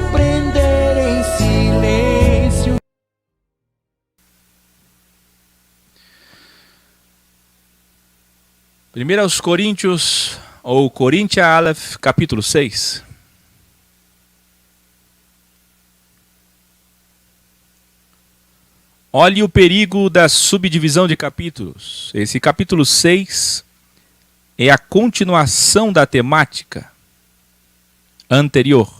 aprender em silêncio. Primeiro aos Coríntios, ou Coríntia Aleph, capítulo 6. Olhe o perigo da subdivisão de capítulos. Esse capítulo 6 é a continuação da temática anterior.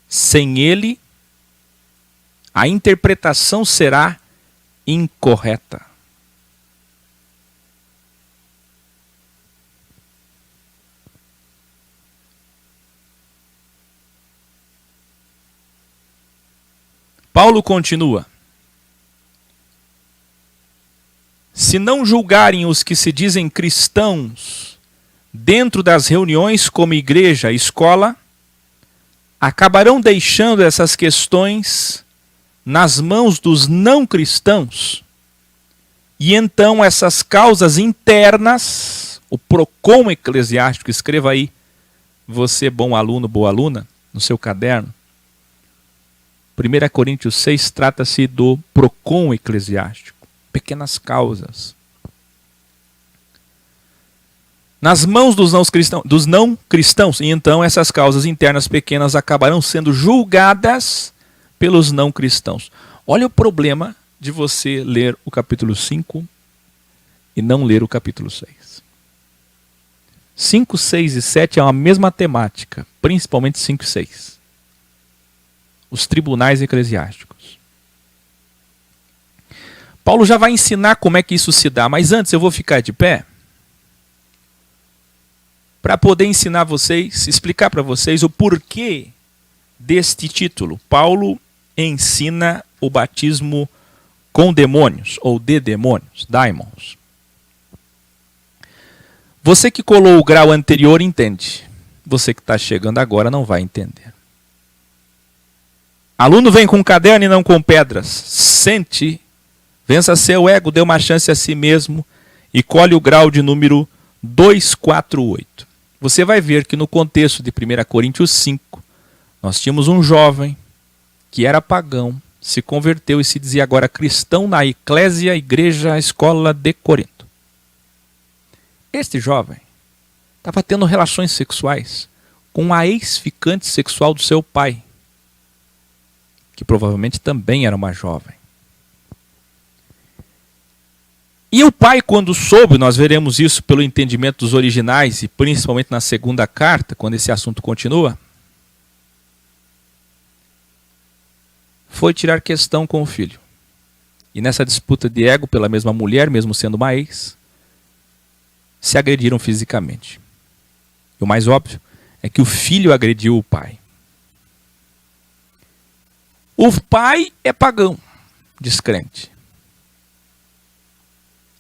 Sem ele, a interpretação será incorreta. Paulo continua. Se não julgarem os que se dizem cristãos dentro das reuniões como igreja, escola, acabarão deixando essas questões nas mãos dos não cristãos. E então essas causas internas, o PROCON eclesiástico, escreva aí, você bom aluno, boa aluna, no seu caderno. 1 Coríntios 6 trata-se do PROCON eclesiástico. Pequenas causas. Nas mãos dos não cristãos, e então essas causas internas pequenas acabarão sendo julgadas pelos não cristãos. Olha o problema de você ler o capítulo 5 e não ler o capítulo 6. 5, 6 e 7 é a mesma temática, principalmente 5 e 6. Os tribunais eclesiásticos. Paulo já vai ensinar como é que isso se dá, mas antes eu vou ficar de pé para poder ensinar vocês, explicar para vocês o porquê deste título. Paulo ensina o batismo com demônios, ou de demônios, daimons. Você que colou o grau anterior entende. Você que está chegando agora não vai entender. Aluno vem com caderno e não com pedras. Sente. Vença seu ego, dê uma chance a si mesmo e colhe o grau de número 248. Você vai ver que no contexto de 1 Coríntios 5, nós tínhamos um jovem que era pagão, se converteu e se dizia agora cristão na eclésia, igreja, escola de Corinto. Este jovem estava tendo relações sexuais com a ex-ficante sexual do seu pai, que provavelmente também era uma jovem. E o pai, quando soube, nós veremos isso pelo entendimento dos originais, e principalmente na segunda carta, quando esse assunto continua, foi tirar questão com o filho. E nessa disputa de ego pela mesma mulher, mesmo sendo uma ex, se agrediram fisicamente. E o mais óbvio é que o filho agrediu o pai. O pai é pagão, descrente.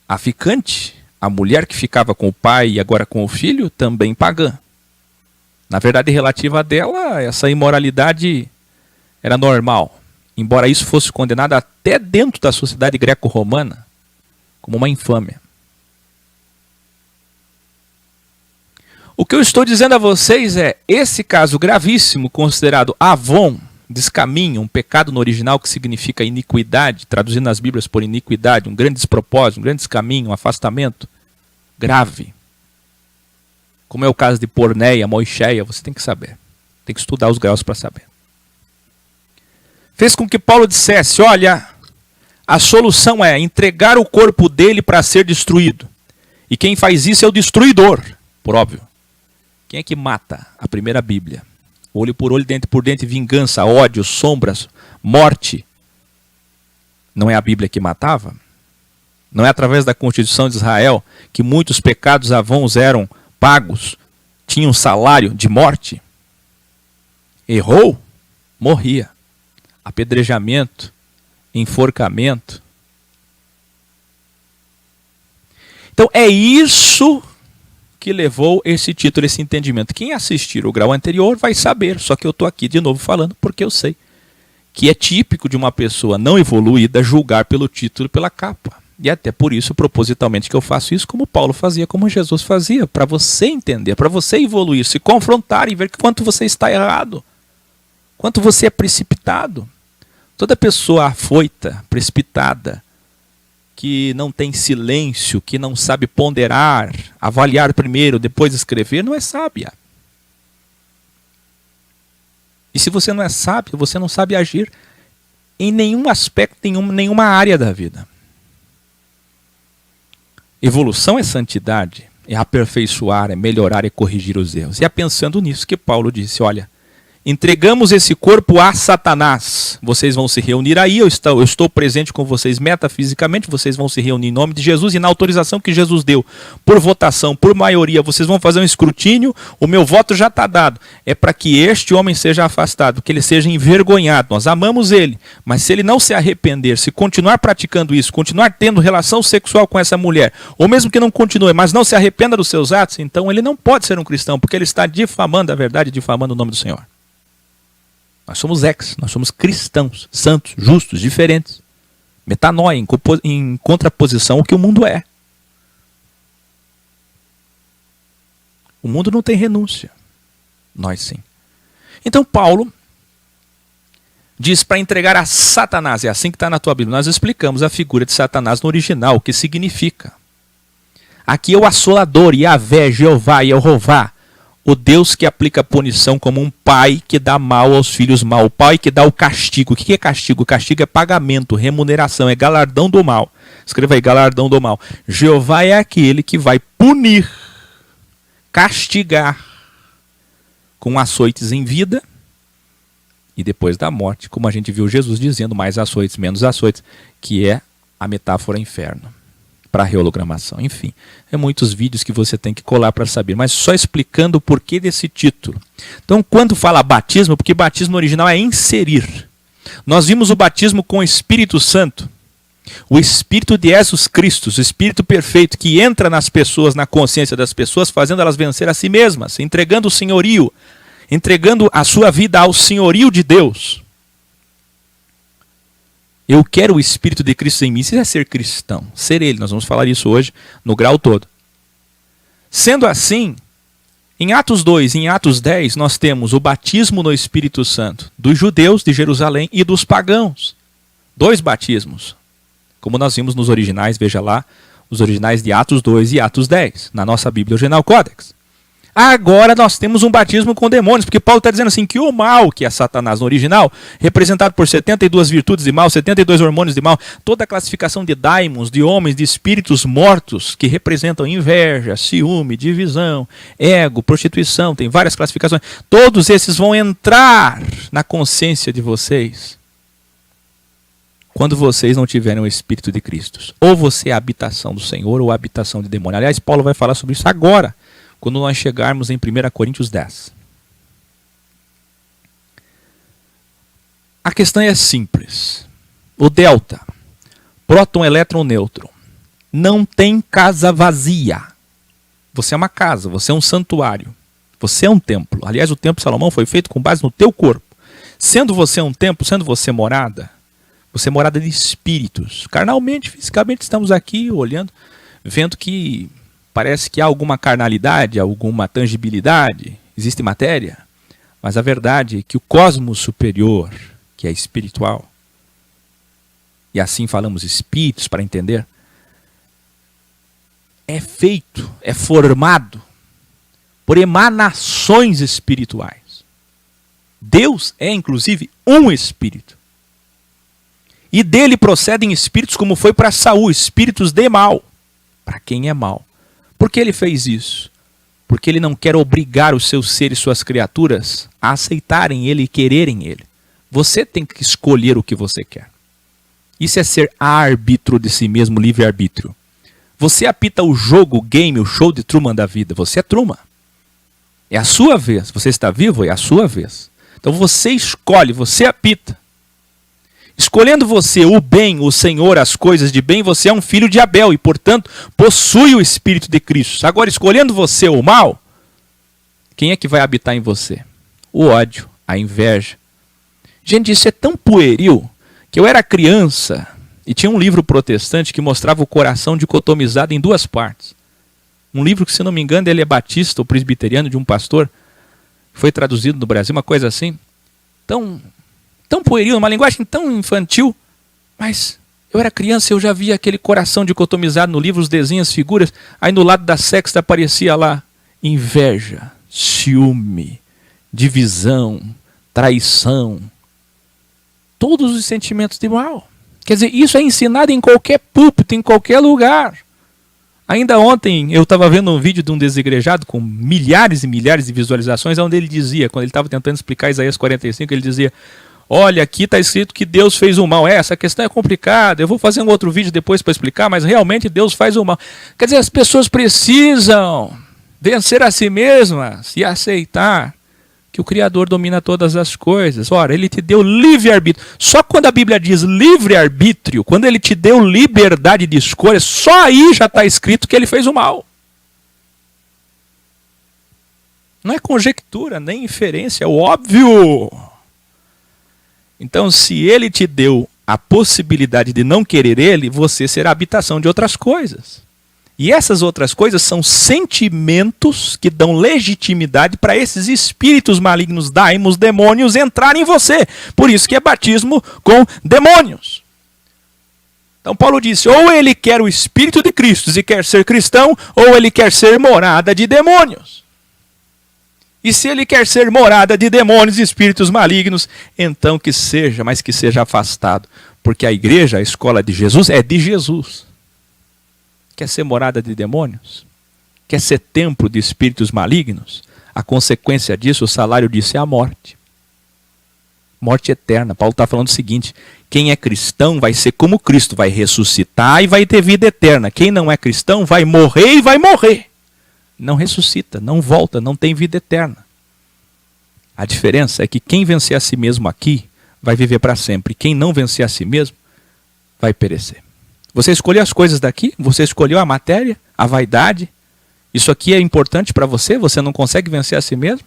A ficante, a mulher que ficava com o pai e agora com o filho, também pagã. Na verdade, relativa a dela, essa imoralidade era normal. Embora isso fosse condenado até dentro da sociedade greco-romana como uma infâmia. O que eu estou dizendo a vocês é, esse caso gravíssimo, considerado avon, descaminho, um pecado no original que significa iniquidade, traduzindo nas Bíblias por iniquidade, um grande despropósito, um grande descaminho, um afastamento grave. Como é o caso de porneia, moicheia, você tem que saber. Tem que estudar os graus para saber. Fez com que Paulo dissesse, olha, a solução é entregar o corpo dele para ser destruído. E quem faz isso é o destruidor, por óbvio. Quem é que mata? A primeira Bíblia. Olho por olho, dente por dente, vingança, ódio, sombras, morte. Não é a Bíblia que matava? Não é através da Constituição de Israel que muitos pecados avons eram pagos, tinham salário de morte? Errou? Morria. Apedrejamento, enforcamento. Então é isso que levou esse título, esse entendimento. Quem assistir o grau anterior vai saber, só que eu estou aqui de novo falando porque eu sei que é típico de uma pessoa não evoluída julgar pelo título e pela capa. E até por isso, propositalmente, que eu faço isso como Paulo fazia, como Jesus fazia, para você entender, para você evoluir, se confrontar e ver quanto você está errado. quanto você é precipitado. Toda pessoa afoita, precipitada, que não tem silêncio, que não sabe ponderar, avaliar primeiro, depois escrever, não é sábia. E se você não é sábio, você não sabe agir em nenhum aspecto, nenhuma área da vida. Evolução é santidade, é aperfeiçoar, é melhorar, é corrigir os erros. E é pensando nisso que Paulo disse, olha, entregamos esse corpo a Satanás. Vocês vão se reunir aí, eu estou presente com vocês metafisicamente, vocês vão se reunir em nome de Jesus e na autorização que Jesus deu, por votação, por maioria, vocês vão fazer um escrutínio, o meu voto já está dado. É para que este homem seja afastado, que ele seja envergonhado. Nós amamos ele, mas se ele não se arrepender, se continuar praticando isso, continuar tendo relação sexual com essa mulher, ou mesmo que não continue, mas não se arrependa dos seus atos, então ele não pode ser um cristão, porque ele está difamando a verdade, difamando o nome do Senhor. Nós somos nós somos cristãos, santos, justos, diferentes. Metanoia, em contraposição ao que o mundo é. O mundo não tem renúncia. Nós sim. Então Paulo diz para entregar a Satanás, é assim que está na tua Bíblia. Nós explicamos a figura de Satanás no original, o que significa. Aqui é o assolador, Yahvé, Jeová, Yehová. O Deus que aplica punição como um pai que dá mal aos filhos mal. O pai que dá o castigo. O que é castigo? Castigo é pagamento, remuneração, é galardão do mal. Escreva aí, galardão do mal. Jeová é aquele que vai punir, castigar com açoites em vida e depois da morte, como a gente viu Jesus dizendo, mais açoites, menos açoites, que é a metáfora inferno. Para a reologramação, enfim, é muitos vídeos que você tem que colar para saber, mas só explicando o porquê desse título. Então, quando fala batismo, porque batismo no original é inserir. Nós vimos o batismo com o Espírito Santo, o Espírito de Jesus Cristo, o Espírito perfeito que entra nas pessoas, na consciência das pessoas, fazendo elas vencer a si mesmas, entregando o senhorio, entregando a sua vida ao senhorio de Deus. Eu quero o Espírito de Cristo em mim. Isso é ser cristão, ser Ele. Nós vamos falar isso hoje no grau todo. Sendo assim, em Atos 2 e em Atos 10, nós temos o batismo no Espírito Santo dos judeus de Jerusalém e dos pagãos. 2 batismos. Como nós vimos nos originais, veja lá, os originais de Atos 2 e Atos 10, na nossa Bíblia Original Codex. Agora nós temos um batismo com demônios, porque Paulo está dizendo assim que o mal, que é Satanás no original, representado por 72 virtudes de mal, 72 hormônios de mal, toda a classificação de daimons, de homens, de espíritos mortos, que representam inveja, ciúme, divisão, ego, prostituição, tem várias classificações, todos esses vão entrar na consciência de vocês quando vocês não tiverem o Espírito de Cristo. Ou você é a habitação do Senhor ou a habitação de demônio. Aliás, Paulo vai falar sobre isso agora, quando nós chegarmos em 1 Coríntios 10. A questão é simples. O delta, próton, elétron, nêutron, não tem casa vazia. Você é uma casa, você é um santuário, você é um templo. Aliás, o templo de Salomão foi feito com base no teu corpo. Sendo você um templo, sendo você morada é morada de espíritos. Carnalmente, fisicamente, estamos aqui olhando, vendo que parece que há alguma carnalidade, alguma tangibilidade, existe matéria, mas a verdade é que o cosmos superior, que é espiritual, e assim falamos espíritos para entender, é feito, é formado por emanações espirituais. Deus é inclusive um espírito. E dele procedem espíritos como foi para Saul, espíritos de mal, para quem é mal. Por que ele fez isso? Porque ele não quer obrigar os seus seres, suas criaturas, a aceitarem ele e quererem ele. Você tem que escolher o que você quer. Isso é ser árbitro de si mesmo, livre-arbítrio. Você apita o jogo, o game, o show de Truman da vida. Você é Truman. É a sua vez. Você está vivo? É a sua vez. Então você escolhe, você apita. Escolhendo você o bem, o Senhor, as coisas de bem, você é um filho de Abel e, portanto, possui o Espírito de Cristo. Agora, escolhendo você o mal, quem é que vai habitar em você? O ódio, a inveja. Gente, isso é tão pueril que eu era criança e tinha um livro protestante que mostrava o coração dicotomizado em 2 partes. Um livro que, se não me engano, ele é batista ou presbiteriano de um pastor, foi traduzido no Brasil, uma coisa assim. tão pueril, uma linguagem tão infantil, mas eu era criança e eu já via aquele coração dicotomizado no livro, os desenhos, as figuras, aí no lado da sexta aparecia lá inveja, ciúme, divisão, traição, todos os sentimentos de mal. Quer dizer, isso é ensinado em qualquer púlpito, em qualquer lugar. Ainda ontem eu estava vendo um vídeo de um desigrejado com milhares e milhares de visualizações, onde ele dizia, quando ele estava tentando explicar Isaías 45, ele dizia: olha, aqui está escrito que Deus fez o mal. Essa questão é complicada, eu vou fazer um outro vídeo depois para explicar, mas realmente Deus faz o mal. Quer dizer, as pessoas precisam vencer a si mesmas e aceitar que o Criador domina todas as coisas. Ora, Ele te deu livre-arbítrio. Só quando a Bíblia diz livre-arbítrio, quando Ele te deu liberdade de escolha, só aí já está escrito que Ele fez o mal. Não é conjectura, nem inferência, é o óbvio. Então, se Ele te deu a possibilidade de não querer Ele, você será habitação de outras coisas. E essas outras coisas são sentimentos que dão legitimidade para esses espíritos malignos, daimos, demônios, entrarem em você. Por isso que é batismo com demônios. Então Paulo disse, ou ele quer o Espírito de Cristo e quer ser cristão, ou ele quer ser morada de demônios. E se ele quer ser morada de demônios e espíritos malignos, então que seja, mas que seja afastado. Porque a igreja, a escola de Jesus, é de Jesus. Quer ser morada de demônios? Quer ser templo de espíritos malignos? A consequência disso, o salário disso é a morte. Morte eterna. Paulo está falando o seguinte, quem é cristão vai ser como Cristo, vai ressuscitar e vai ter vida eterna. Quem não é cristão vai morrer e vai morrer. Não ressuscita, não volta, não tem vida eterna. A diferença é que quem vencer a si mesmo aqui vai viver para sempre. Quem não vencer a si mesmo vai perecer. Você escolheu as coisas daqui? Você escolheu a matéria, a vaidade? Isso aqui é importante para você? Você não consegue vencer a si mesmo?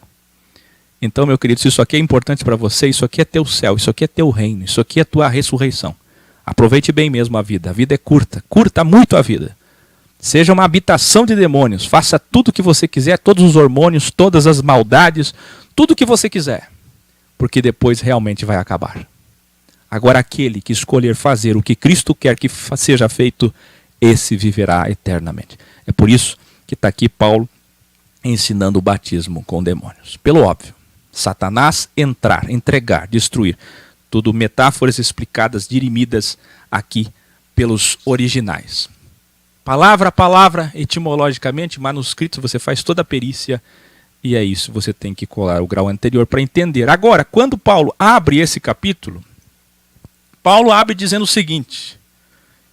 Então, meu querido, se isso aqui é importante para você, isso aqui é teu céu, isso aqui é teu reino, isso aqui é tua ressurreição. Aproveite bem mesmo a vida é curta, curta muito a vida. Seja uma habitação de demônios, faça tudo o que você quiser, todos os hormônios, todas as maldades, tudo o que você quiser, porque depois realmente vai acabar. Agora aquele que escolher fazer o que Cristo quer que seja feito, esse viverá eternamente. É por isso que está aqui Paulo ensinando o batismo com demônios. Pelo óbvio, Satanás entrar, entregar, destruir. Tudo metáforas explicadas, dirimidas aqui pelos originais. Palavra a palavra, etimologicamente, manuscritos, você faz toda a perícia e é isso. Você tem que colar o grau anterior para entender. Agora, quando Paulo abre esse capítulo, Paulo abre dizendo o seguinte,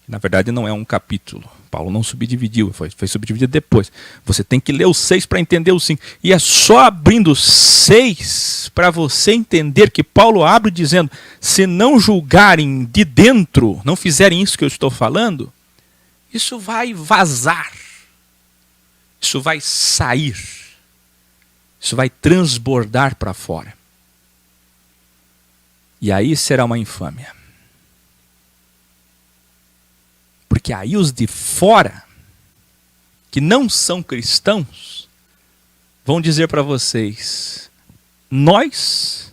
na verdade não é um capítulo, Paulo não subdividiu, foi subdividido depois. Você tem que ler o 6 para entender o 5. E é só abrindo o 6 para você entender que Paulo abre dizendo, se não julgarem de dentro, não fizerem isso que eu estou falando, isso vai vazar, isso vai sair, isso vai transbordar para fora. E aí será uma infâmia. Porque aí os de fora, que não são cristãos, vão dizer para vocês, nós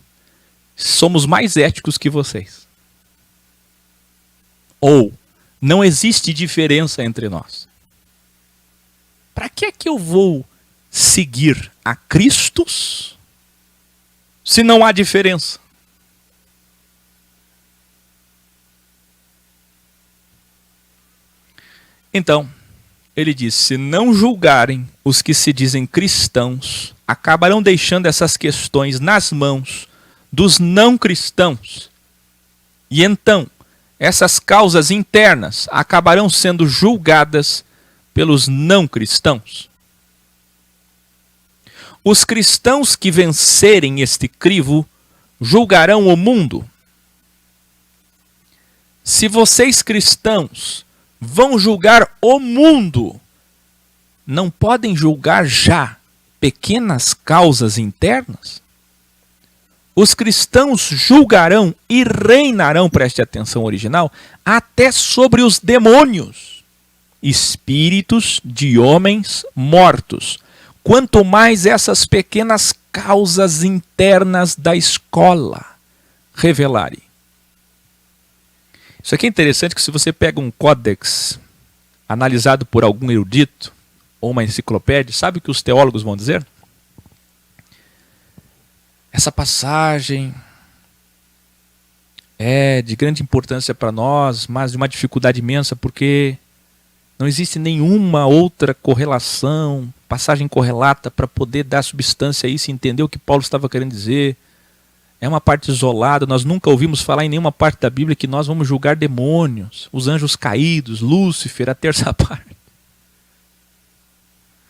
somos mais éticos que vocês. Ou, não existe diferença entre nós. Para que é que eu vou seguir a Cristo se não há diferença? Então, ele diz, se não julgarem os que se dizem cristãos, acabarão deixando essas questões nas mãos dos não cristãos. E então, essas causas internas acabarão sendo julgadas pelos não cristãos. Os cristãos que vencerem este crivo julgarão o mundo. Se vocês cristãos vão julgar o mundo, não podem julgar já pequenas causas internas? Os cristãos julgarão e reinarão, preste atenção original, até sobre os demônios, espíritos de homens mortos. Quanto mais essas pequenas causas internas da escola, revelare. Isso aqui é interessante, que se você pega um códex analisado por algum erudito, ou uma enciclopédia, sabe o que os teólogos vão dizer? Essa passagem é de grande importância para nós, mas de uma dificuldade imensa, porque não existe nenhuma outra correlação, passagem correlata para poder dar substância a isso e entender o que Paulo estava querendo dizer. É uma parte isolada, nós nunca ouvimos falar em nenhuma parte da Bíblia que nós vamos julgar demônios, os anjos caídos, Lúcifer, a terça parte.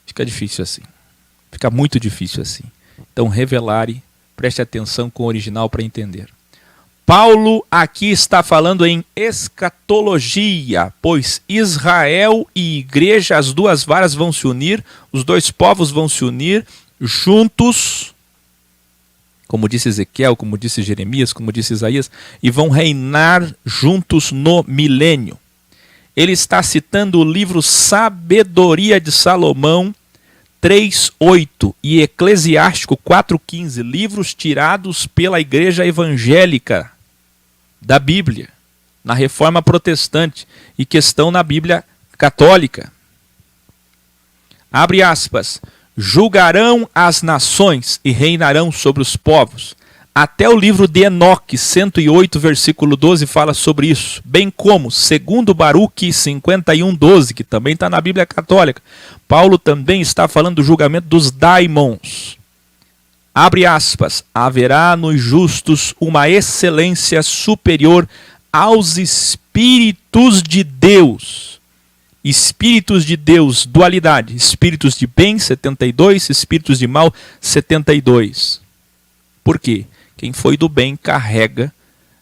Fica difícil assim. Fica muito difícil assim. Então, revelare, preste atenção com o original para entender. Paulo aqui está falando em escatologia, pois Israel e igreja, as duas varas vão se unir, os dois povos vão se unir juntos, como disse Ezequiel, como disse Jeremias, como disse Isaías, e vão reinar juntos no milênio. Ele está citando o livro Sabedoria de Salomão 3:8 e Eclesiástico 4:15, livros tirados pela igreja evangélica da Bíblia, na Reforma Protestante, e que estão na Bíblia Católica. Abre aspas. Julgarão as nações e reinarão sobre os povos. Até o livro de Enoque, 108, versículo 12, fala sobre isso. Bem como, segundo Baruque 51:12, que também está na Bíblia Católica, Paulo também está falando do julgamento dos daimons. Abre aspas. Haverá nos justos uma excelência superior aos espíritos de Deus. Espíritos de Deus, dualidade. Espíritos de bem, 72. Espíritos de mal, 72. Por quê? Quem foi do bem carrega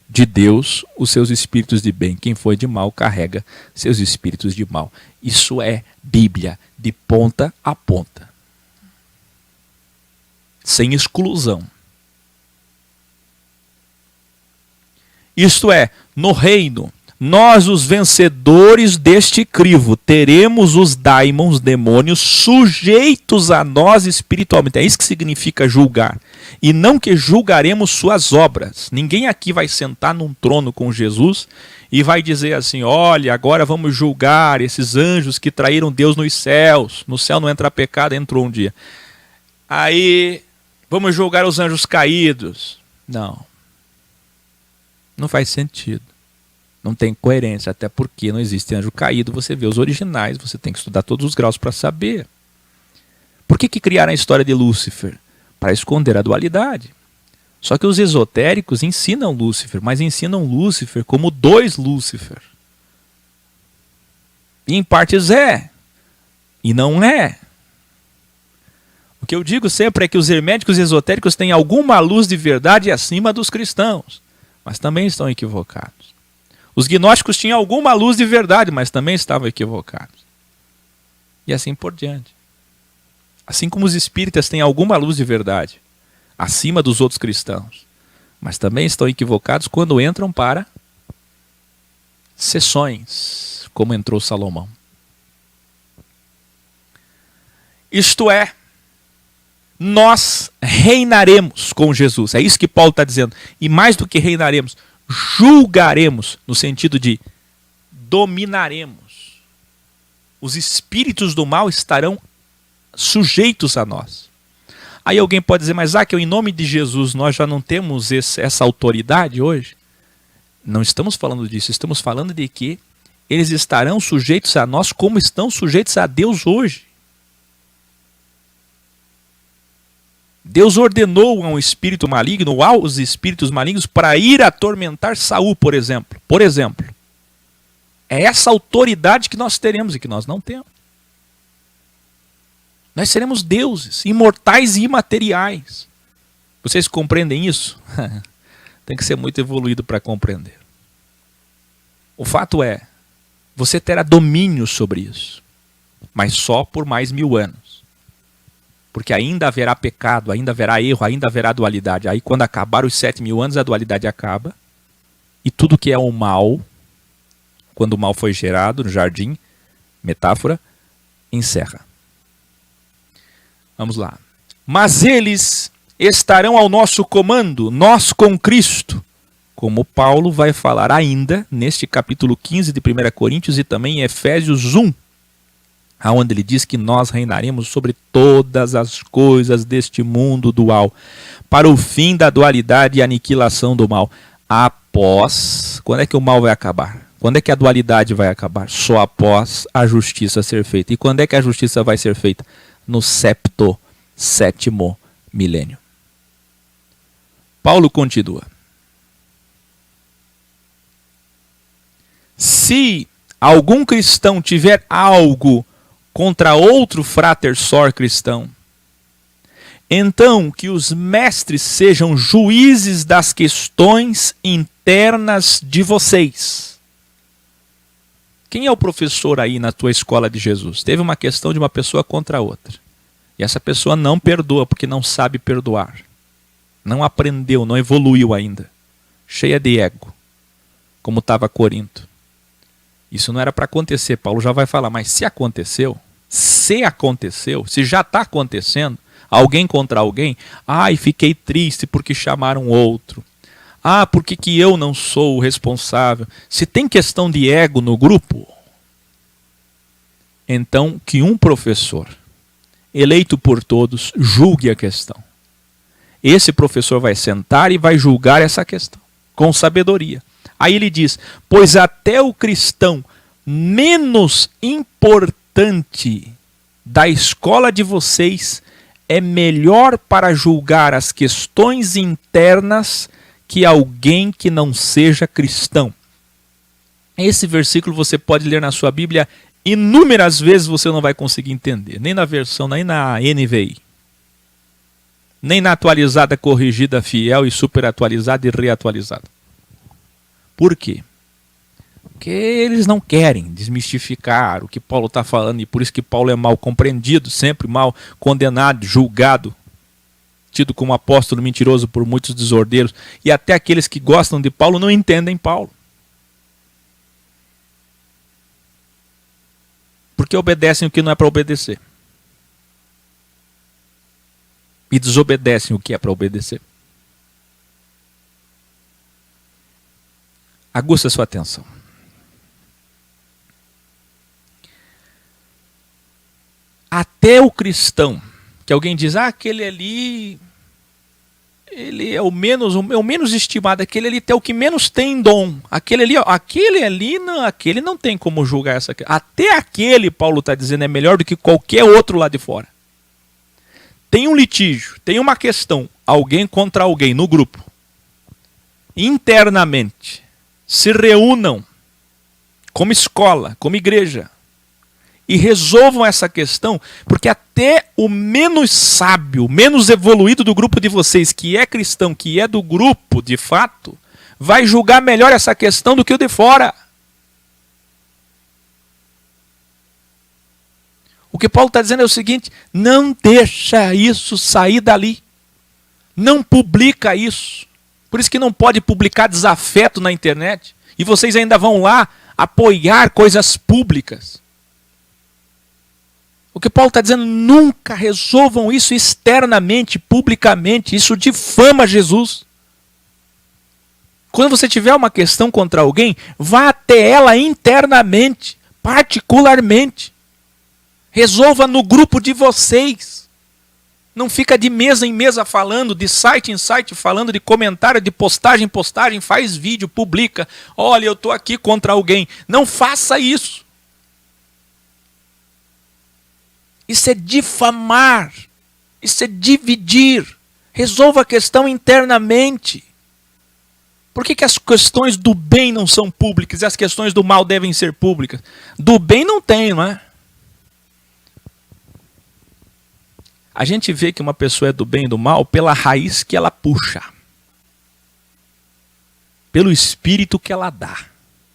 de Deus os seus espíritos de bem. Quem foi de mal carrega seus espíritos de mal. Isso é Bíblia, de ponta a ponta. Sem exclusão. Isto é, no reino, nós, os vencedores deste crivo, teremos os daimons, demônios, sujeitos a nós espiritualmente. É isso que significa julgar. E não que julgaremos suas obras. Ninguém aqui vai sentar num trono com Jesus e vai dizer assim, olha, agora vamos julgar esses anjos que traíram Deus nos céus. No céu não entra pecado, entrou um dia. Aí, vamos julgar os anjos caídos. Não. Não faz sentido. Não tem coerência, até porque não existe anjo caído. Você vê os originais, você tem que estudar todos os graus para saber. Por que criaram a história de Lúcifer? Para esconder a dualidade. Só que os esotéricos ensinam Lúcifer, mas ensinam Lúcifer como dois Lúcifer. E em partes é, e não é. O que eu digo sempre é que os herméticos esotéricos têm alguma luz de verdade acima dos cristãos, mas também estão equivocados. Os gnósticos tinham alguma luz de verdade, mas também estavam equivocados. E assim por diante. Assim como os espíritas têm alguma luz de verdade, acima dos outros cristãos, mas também estão equivocados quando entram para sessões, como entrou Salomão. Isto é, nós reinaremos com Jesus. É isso que Paulo está dizendo. E mais do que reinaremos, julgaremos, no sentido de dominaremos. Os espíritos do mal estarão sujeitos a nós. Aí alguém pode dizer, mas em nome de Jesus nós já não temos essa autoridade hoje? Não estamos falando disso, estamos falando de que eles estarão sujeitos a nós como estão sujeitos a Deus hoje. Deus ordenou a um espírito maligno, aos espíritos malignos, para ir atormentar Saul, por exemplo. Por exemplo. É essa autoridade que nós teremos e que nós não temos. Nós seremos deuses, imortais e imateriais. Vocês compreendem isso? Tem que ser muito evoluído para compreender. O fato é, você terá domínio sobre isso, mas só por mais 1000 anos. Porque ainda haverá pecado, ainda haverá erro, ainda haverá dualidade. Aí quando acabar os 7000 anos, a dualidade acaba. E tudo que é o mal, quando o mal foi gerado no jardim, metáfora, encerra. Vamos lá. Mas eles estarão ao nosso comando, nós com Cristo, como Paulo vai falar ainda neste capítulo 15 de 1 Coríntios e também em Efésios 1, onde ele diz que nós reinaremos sobre todas as coisas deste mundo dual, para o fim da dualidade e aniquilação do mal. Após, quando é que o mal vai acabar? Quando é que a dualidade vai acabar? Só após a justiça ser feita. E quando é que a justiça vai ser feita? No sétimo milênio. Paulo continua. Se algum cristão tiver algo contra outro frater sor cristão, então que os mestres sejam juízes das questões internas de vocês. Quem é o professor aí na tua escola de Jesus? Teve uma questão de uma pessoa contra outra. E essa pessoa não perdoa porque não sabe perdoar. Não aprendeu, não evoluiu ainda. Cheia de ego, como estava Corinto. Isso não era para acontecer, Paulo já vai falar, mas se aconteceu, se já está acontecendo, alguém contra alguém, ai, fiquei triste porque chamaram outro. Ah, por que eu não sou o responsável? Se tem questão de ego no grupo, então que um professor, eleito por todos, julgue a questão. Esse professor vai sentar e vai julgar essa questão, com sabedoria. Aí ele diz, pois até o cristão menos importante da escola de vocês é melhor para julgar as questões internas que alguém que não seja cristão. Esse versículo você pode ler na sua Bíblia inúmeras vezes, você não vai conseguir entender. Nem na versão, nem na NVI. Nem na atualizada, corrigida, fiel e super atualizada e reatualizada. Por quê? Porque eles não querem desmistificar o que Paulo está falando, e por isso que Paulo é mal compreendido, sempre mal condenado, julgado, tido como apóstolo mentiroso por muitos desordeiros, e até aqueles que gostam de Paulo não entendem Paulo. Porque obedecem o que não é para obedecer. E desobedecem o que é para obedecer. Aguça a sua atenção. Até o cristão, que alguém diz, aquele ali, ele é o menos estimado, aquele ali é o que menos tem dom, aquele ali não tem como julgar essa. Até aquele, Paulo está dizendo, é melhor do que qualquer outro lá de fora. Tem um litígio, tem uma questão, alguém contra alguém no grupo, internamente, se reúnam como escola, como igreja, e resolvam essa questão, porque até o menos sábio, menos evoluído do grupo de vocês, que é cristão, que é do grupo de fato, vai julgar melhor essa questão do que o de fora. O que Paulo está dizendo é o seguinte, não deixa isso sair dali. Não publica isso. Por isso que não pode publicar desafeto na internet. E vocês ainda vão lá apoiar coisas públicas. O que Paulo está dizendo, nunca resolvam isso externamente, publicamente. Isso difama Jesus. Quando você tiver uma questão contra alguém, vá até ela internamente, particularmente. Resolva no grupo de vocês. Não fica de mesa em mesa falando, de site em site falando, de comentário, de postagem em postagem, faz vídeo, publica. Olha, eu estou aqui contra alguém. Não faça isso. Isso é difamar. Isso é dividir. Resolva a questão internamente. Por que as questões do bem não são públicas e as questões do mal devem ser públicas? Do bem não tem, não é? A gente vê que uma pessoa é do bem e do mal pela raiz que ela puxa. Pelo espírito que ela dá,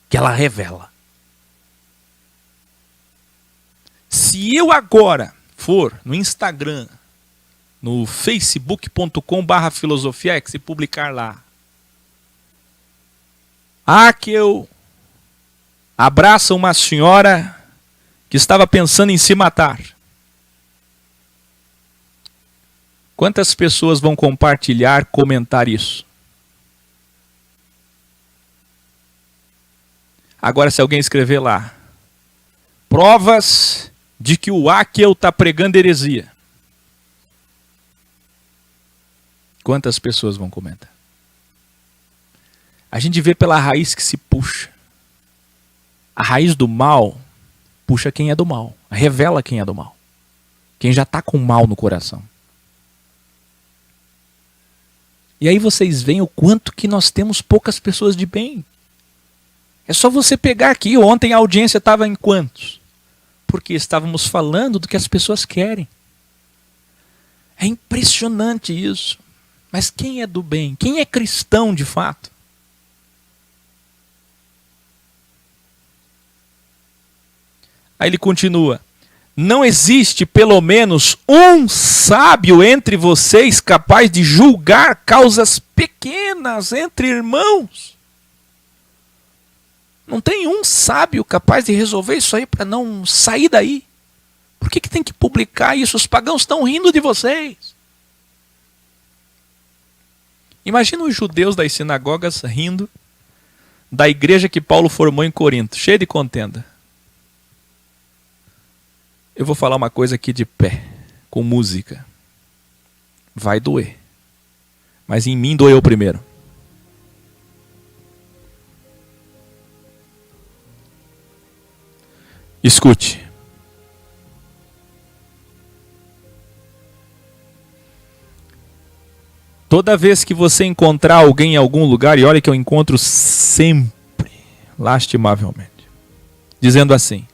que ela revela. Se eu agora for no Instagram, no facebook.com/filosofiax e publicar lá, que eu abraço uma senhora que estava pensando em se matar. Quantas pessoas vão compartilhar, comentar isso? Agora, se alguém escrever lá, provas de que o Áquel está pregando heresia, quantas pessoas vão comentar? A gente vê pela raiz que se puxa. A raiz do mal puxa quem é do mal, revela quem é do mal, quem já está com mal no coração. E aí vocês veem o quanto que nós temos poucas pessoas de bem. É só você pegar aqui, ontem a audiência estava em quantos? Porque estávamos falando do que as pessoas querem. É impressionante isso. Mas quem é do bem? Quem é cristão de fato? Aí ele continua: não existe pelo menos um sábio entre vocês capaz de julgar causas pequenas entre irmãos. Não tem um sábio capaz de resolver isso aí para não sair daí. Por que tem que publicar isso? Os pagãos estão rindo de vocês. Imagina os judeus das sinagogas rindo da igreja que Paulo formou em Corinto, cheia de contenda. Eu vou falar uma coisa aqui de pé, com música. Vai doer. Mas em mim doeu primeiro. Escute. Toda vez que você encontrar alguém em algum lugar, e olha que eu encontro sempre, lastimavelmente, dizendo assim: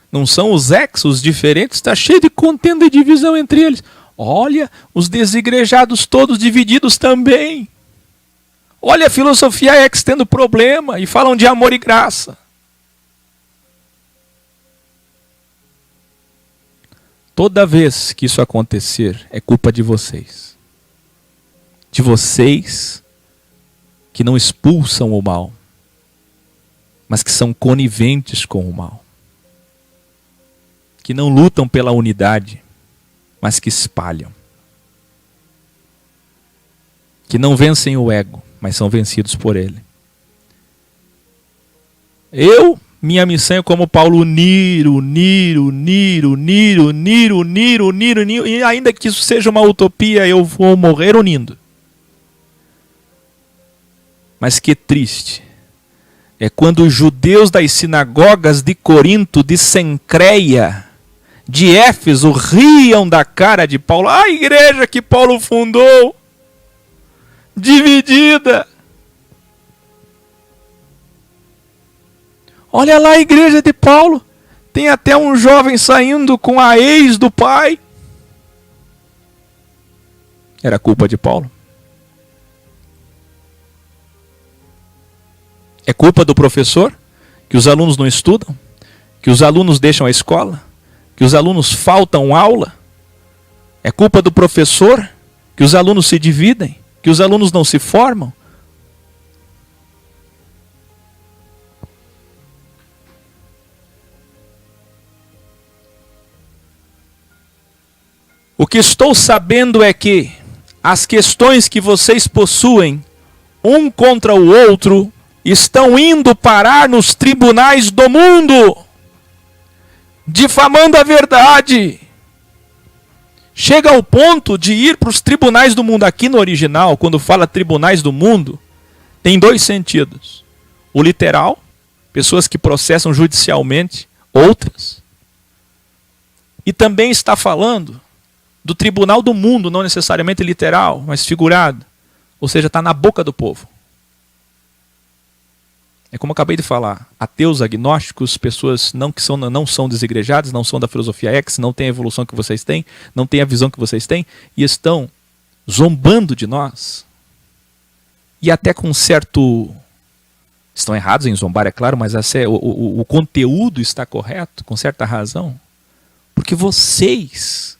não são os os diferentes, está cheio de contenda e divisão entre eles. Olha, os desigrejados todos divididos também. Olha a filosofia ex tendo problema e falam de amor e graça. Toda vez que isso acontecer, é culpa de vocês. De vocês que não expulsam o mal, mas que são coniventes com o mal. Que não lutam pela unidade, mas que espalham. Que não vencem o ego, mas são vencidos por ele. Minha missão é como Paulo, unir, e ainda que isso seja uma utopia, eu vou morrer unindo. Mas que triste é quando os judeus das sinagogas de Corinto, de Cencreia, de Éfeso, riam da cara de Paulo. A igreja que Paulo fundou, dividida. Olha lá a igreja de Paulo, tem até um jovem saindo com a ex do pai. Era culpa de Paulo? É culpa do professor? Que os alunos não estudam? Que os alunos deixam a escola? Que os alunos faltam aula? É culpa do professor? Que os alunos se dividem? Que os alunos não se formam? O que estou sabendo é que as questões que vocês possuem, um contra o outro, estão indo parar nos tribunais do mundo, difamando a verdade. Chega ao ponto de ir para os tribunais do mundo. Aqui no original, quando fala tribunais do mundo, tem dois sentidos. O literal, pessoas que processam judicialmente outras. E também está falando do tribunal do mundo, não necessariamente literal, mas figurado. Ou seja, está na boca do povo. É como eu acabei de falar, ateus, agnósticos, pessoas não são desigrejadas, não são da filosofia X, não têm a evolução que vocês têm, não têm a visão que vocês têm, e estão zombando de nós. E até com certo... Estão errados em zombar, é claro, mas o conteúdo está correto, com certa razão. Porque vocês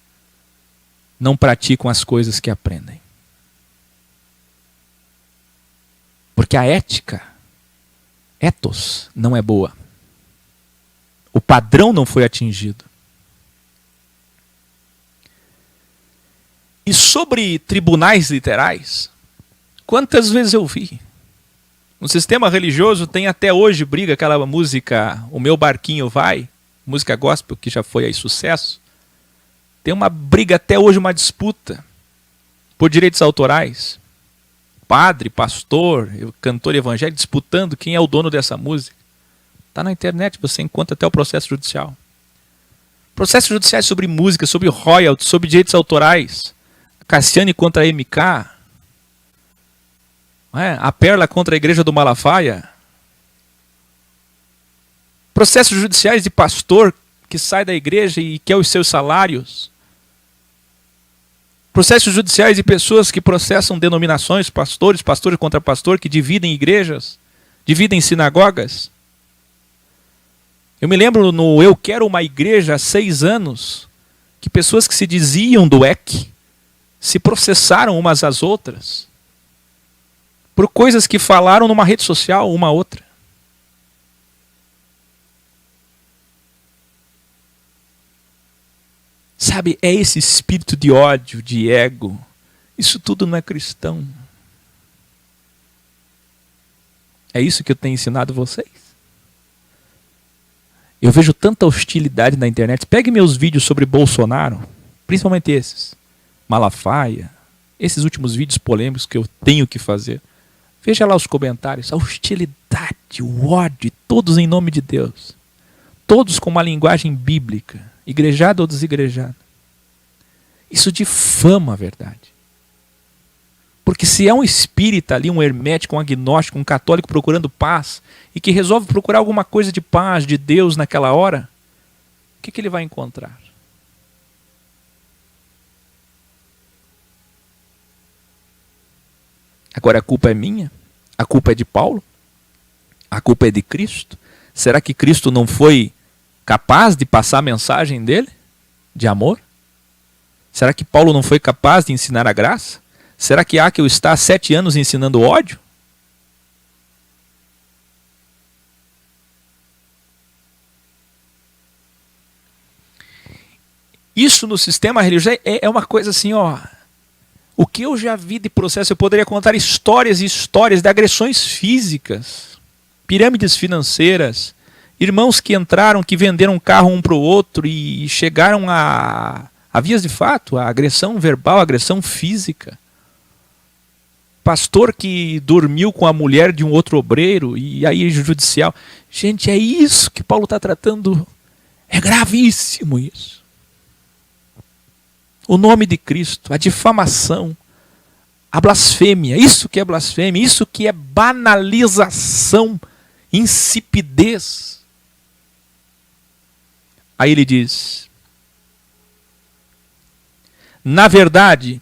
não praticam as coisas que aprendem. Porque a ética, ethos, não é boa. O padrão não foi atingido. E sobre tribunais literais, quantas vezes eu vi No sistema religioso tem até hoje briga, aquela música O Meu Barquinho Vai, música gospel que já foi aí sucesso. Tem uma briga até hoje, uma disputa por direitos autorais. Padre, pastor, cantor evangélico disputando quem é o dono dessa música. Está na internet, você encontra até o processo judicial. Processos judiciais sobre música, sobre royalties, sobre direitos autorais. Cassiane contra a MK. A Perla contra a Igreja do Malafaia. Processos judiciais de pastor que sai da igreja e quer os seus salários. Processos judiciais de pessoas que processam denominações, pastores contra pastor, que dividem igrejas, dividem sinagogas. Eu me lembro no Eu Quero Uma Igreja há 6 anos, que pessoas que se diziam do EC se processaram umas às outras por coisas que falaram numa rede social, uma a outra. Sabe, é esse espírito de ódio, de ego. Isso tudo não é cristão. É isso que eu tenho ensinado vocês. Eu vejo tanta hostilidade na internet. Pegue meus vídeos sobre Bolsonaro, principalmente esses. Malafaia, esses últimos vídeos polêmicos que eu tenho que fazer. Veja lá os comentários, a hostilidade, o ódio, todos em nome de Deus. Todos com uma linguagem bíblica, igrejado ou desigrejado. Isso difama a verdade. Porque se é um espírita ali, um hermético, um agnóstico, um católico procurando paz, e que resolve procurar alguma coisa de paz, de Deus naquela hora, o que ele vai encontrar? Agora a culpa é minha? A culpa é de Paulo? A culpa é de Cristo? Será que Cristo não foi capaz de passar a mensagem dele? De amor? Será que Paulo não foi capaz de ensinar a graça? Será que Áquila está há 7 anos ensinando ódio? Isso no sistema religioso é uma coisa assim, ó. O que eu já vi de processo, eu poderia contar histórias e histórias de agressões físicas, pirâmides financeiras, irmãos que entraram, que venderam um carro um para o outro e chegaram a vias de fato, a agressão verbal, a agressão física. Pastor que dormiu com a mulher de um outro obreiro e aí judicial. Gente, é isso que Paulo está tratando. É gravíssimo isso. O nome de Cristo, a difamação, a blasfêmia, isso que é blasfêmia, isso que é banalização, insipidez. Aí ele diz, na verdade,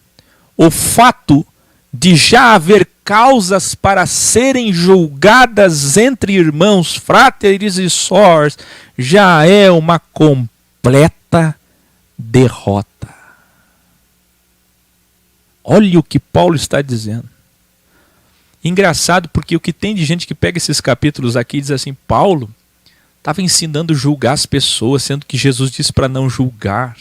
o fato de já haver causas para serem julgadas entre irmãos, fráteres e sós, já é uma completa derrota. Olha o que Paulo está dizendo. Engraçado, porque o que tem de gente que pega esses capítulos aqui e diz assim, Paulo estava ensinando a julgar as pessoas, sendo que Jesus disse para não julgar.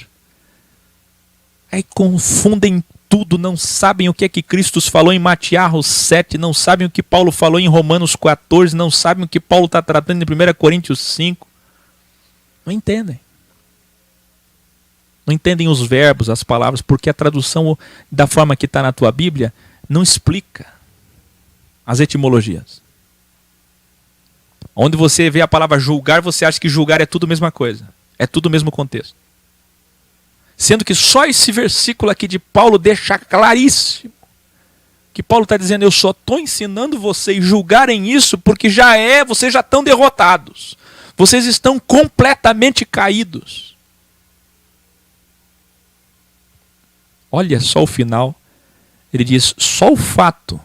Aí confundem tudo, não sabem o que é que Cristo falou em Mateus 7, não sabem o que Paulo falou em Romanos 14, não sabem o que Paulo está tratando em 1 Coríntios 5. Não entendem. Não entendem os verbos, as palavras, porque a tradução da forma que está na tua Bíblia não explica as etimologias. Onde você vê a palavra julgar, você acha que julgar é tudo a mesma coisa. É tudo o mesmo contexto. Sendo que só esse versículo aqui de Paulo deixa claríssimo que Paulo está dizendo, eu só estou ensinando vocês a julgarem isso porque vocês já estão derrotados. Vocês estão completamente caídos. Olha só o final. Ele diz, só o fato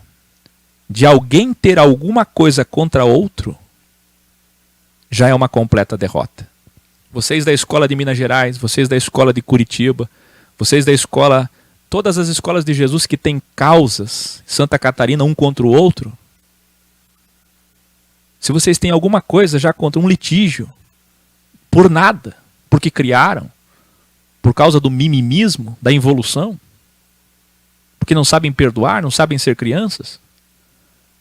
de alguém ter alguma coisa contra outro já é uma completa derrota. Vocês da escola de Minas Gerais, vocês da escola de Curitiba, vocês da escola, todas as escolas de Jesus que têm causas, Santa Catarina, um contra o outro, se vocês têm alguma coisa já contra um litígio, por nada, porque criaram, por causa do mimimismo, da involução, porque não sabem perdoar, não sabem ser crianças,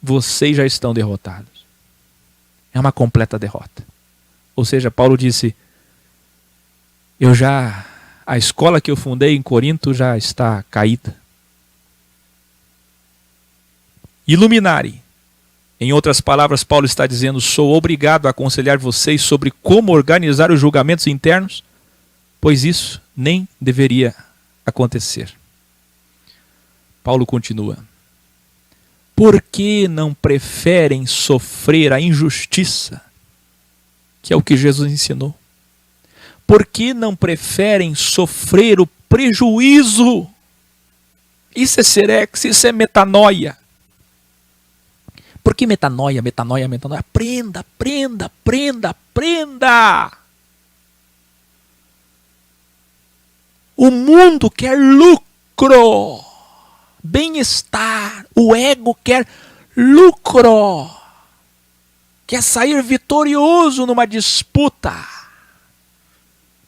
vocês já estão derrotados. É uma completa derrota. Ou seja, Paulo disse, a escola que eu fundei em Corinto já está caída. Iluminare. Em outras palavras, Paulo está dizendo, sou obrigado a aconselhar vocês sobre como organizar os julgamentos internos, pois isso nem deveria acontecer. Paulo continua. Por que não preferem sofrer a injustiça, que é o que Jesus ensinou? Por que não preferem sofrer o prejuízo? Isso é serex, isso é metanoia. Por que metanoia? Aprenda, aprenda, aprenda, aprenda. O mundo quer lucro, bem-estar. O ego quer lucro. Quer sair vitorioso numa disputa.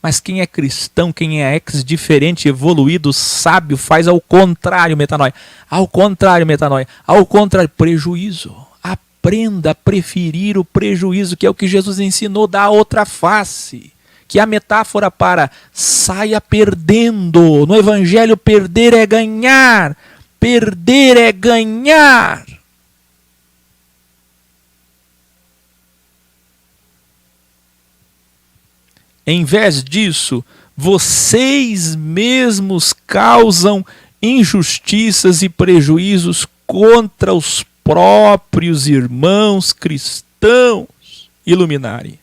Mas quem é cristão, quem é ex-diferente, evoluído, sábio, faz ao contrário, metanoia. Ao contrário, metanoia. Ao contrário, prejuízo. Aprenda a preferir o prejuízo, que é o que Jesus ensinou, da outra face. Que é a metáfora para saia perdendo. No Evangelho, perder é ganhar. Perder é ganhar. Em vez disso, vocês mesmos causam injustiças e prejuízos contra os próprios irmãos cristãos. Iluminare.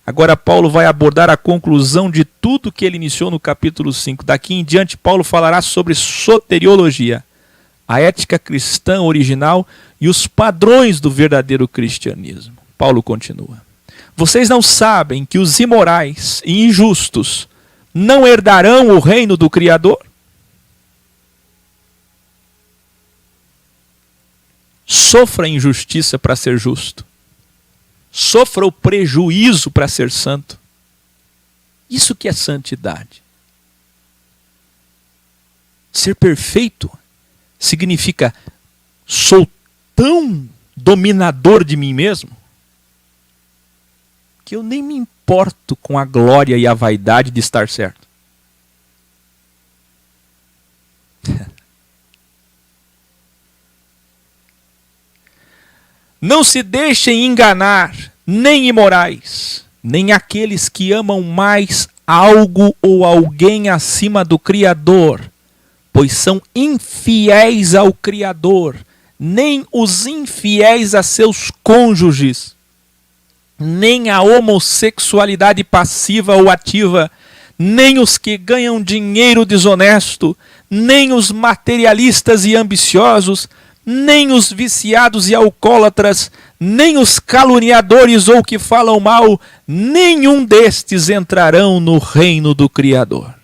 Agora Paulo vai abordar a conclusão de tudo que ele iniciou no capítulo 5. Daqui em diante, Paulo falará sobre soteriologia, a ética cristã original e os padrões do verdadeiro cristianismo. Paulo continua. Vocês não sabem que os imorais e injustos não herdarão o reino do Criador? Sofra a injustiça para ser justo. Sofra o prejuízo para ser santo. Isso que é santidade. Ser perfeito significa sou tão dominador de mim mesmo que eu nem me importo com a glória e a vaidade de estar certo. Não se deixem enganar, nem imorais, nem aqueles que amam mais algo ou alguém acima do Criador, pois são infiéis ao Criador, nem os infiéis a seus cônjuges, nem a homossexualidade passiva ou ativa, nem os que ganham dinheiro desonesto, nem os materialistas e ambiciosos, nem os viciados e alcoólatras, nem os caluniadores ou que falam mal, nenhum destes entrarão no reino do Criador.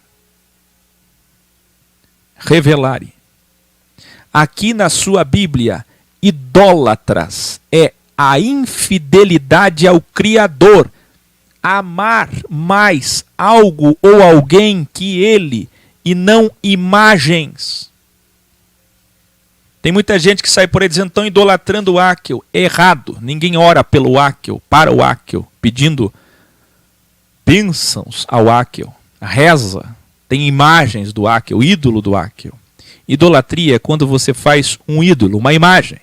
Revelare. Aqui na sua Bíblia, idólatras é a infidelidade ao Criador, amar mais algo ou alguém que ele e não imagens. Tem muita gente que sai por aí dizendo, estão idolatrando o Áquil. Errado, ninguém ora pelo Áquil, para o Áquil, pedindo bênçãos ao Áquil. Reza, tem imagens do Áquil, ídolo do Áquil. Idolatria é quando você faz um ídolo, uma imagem,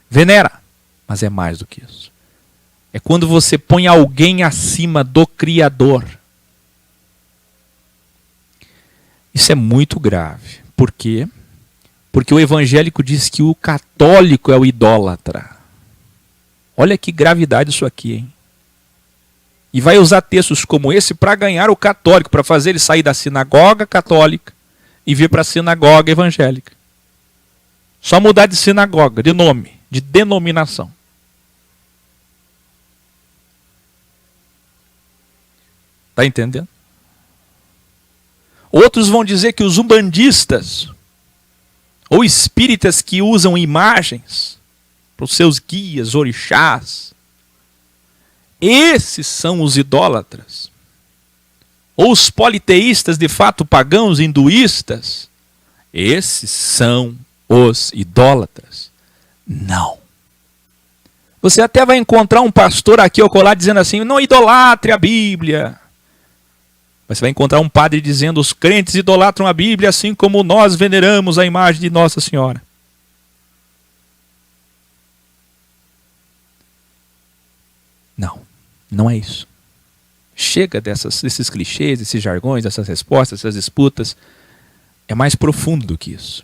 venera. Mas é mais do que isso. É quando você põe alguém acima do Criador. Isso é muito grave. Por quê? Porque o evangélico diz que o católico é o idólatra. Olha que gravidade isso aqui, hein? E vai usar textos como esse para ganhar o católico, para fazer ele sair da sinagoga católica e vir para a sinagoga evangélica. Só mudar de sinagoga, de nome, de denominação. Está entendendo? Outros vão dizer que os umbandistas ou espíritas que usam imagens para os seus guias, orixás, esses são os idólatras. Ou os politeístas, de fato pagãos, hinduístas, esses são os idólatras. Não. Você até vai encontrar um pastor aqui ou colar dizendo assim, não idolatre a Bíblia. Mas você vai encontrar um padre dizendo, os crentes idolatram a Bíblia assim como nós veneramos a imagem de Nossa Senhora. Não, não é isso. Chega desses clichês, desses jargões, dessas respostas, dessas disputas. É mais profundo do que isso.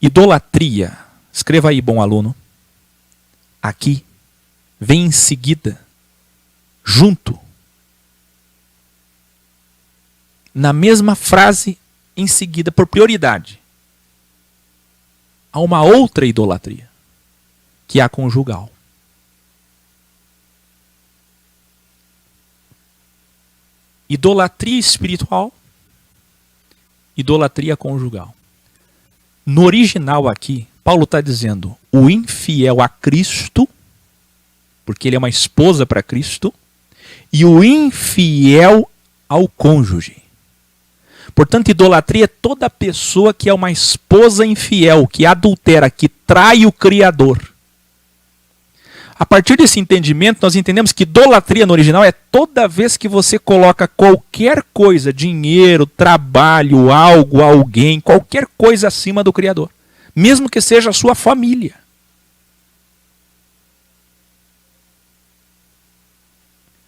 Idolatria, escreva aí, bom aluno, aqui, vem em seguida, junto, na mesma frase, em seguida, por prioridade, há uma outra idolatria, que é a conjugal. Idolatria espiritual, idolatria conjugal. No original aqui, Paulo está dizendo o infiel a Cristo, porque ele é uma esposa para Cristo, e o infiel ao cônjuge. Portanto, idolatria é toda pessoa que é uma esposa infiel, que adultera, que trai o Criador. A partir desse entendimento, nós entendemos que idolatria no original é toda vez que você coloca qualquer coisa, dinheiro, trabalho, algo, alguém, qualquer coisa acima do Criador. Mesmo que seja a sua família.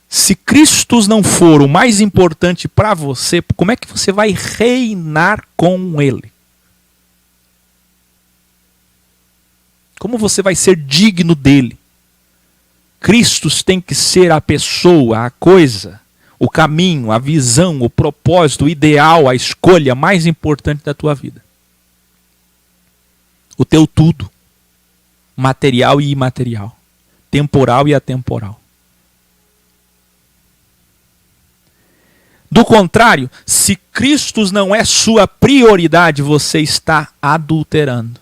Se Cristo não for o mais importante para você, como é que você vai reinar com Ele? Como você vai ser digno dele? Cristo tem que ser a pessoa, a coisa, o caminho, a visão, o propósito, o ideal, a escolha mais importante da tua vida. O teu tudo, material e imaterial, temporal e atemporal. Do contrário, se Cristo não é sua prioridade, você está adulterando,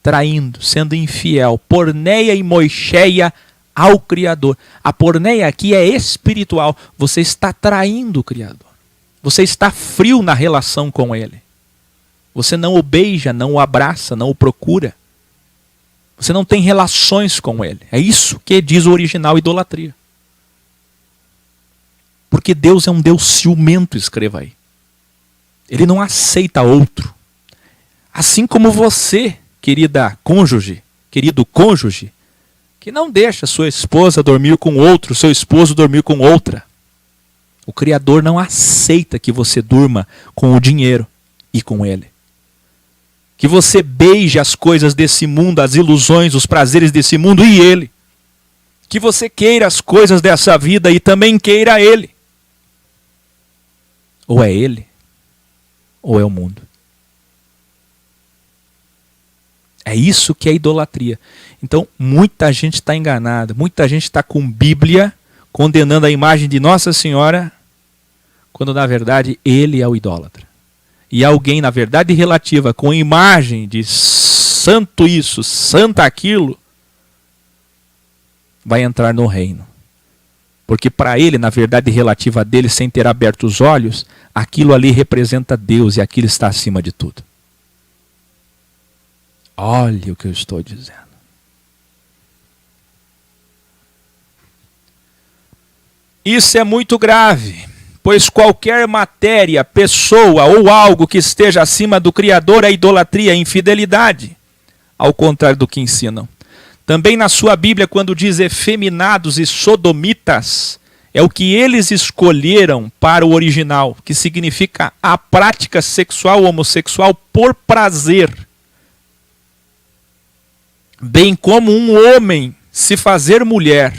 traindo, sendo infiel, porneia e moixeia ao Criador. A porneia aqui é espiritual. Você está traindo o Criador. Você está frio na relação com Ele. Você não o beija, não o abraça, não o procura. Você não tem relações com Ele. É isso que diz o original idolatria. Porque Deus é um Deus ciumento, escreva aí. Ele não aceita outro. Assim como você, querida cônjuge, querido cônjuge, que não deixa sua esposa dormir com outro, seu esposo dormir com outra. O Criador não aceita que você durma com o dinheiro e com Ele. Que você beije as coisas desse mundo, as ilusões, os prazeres desse mundo e Ele. Que você queira as coisas dessa vida e também queira Ele. Ou é Ele, ou é o mundo. É isso que é idolatria. Então, muita gente está enganada, muita gente está com Bíblia, condenando a imagem de Nossa Senhora, quando na verdade ele é o idólatra. E alguém, na verdade relativa, com imagem de santo isso, santa aquilo, vai entrar no reino. Porque para ele, na verdade relativa dele, sem ter aberto os olhos, aquilo ali representa Deus e aquilo está acima de tudo. Olha o que eu estou dizendo. Isso é muito grave, pois qualquer matéria, pessoa ou algo que esteja acima do Criador é idolatria, é infidelidade, ao contrário do que ensinam. Também na sua Bíblia, quando diz efeminados e sodomitas, é o que eles escolheram para o original, que significa a prática sexual homossexual por prazer. Bem como um homem se fazer mulher,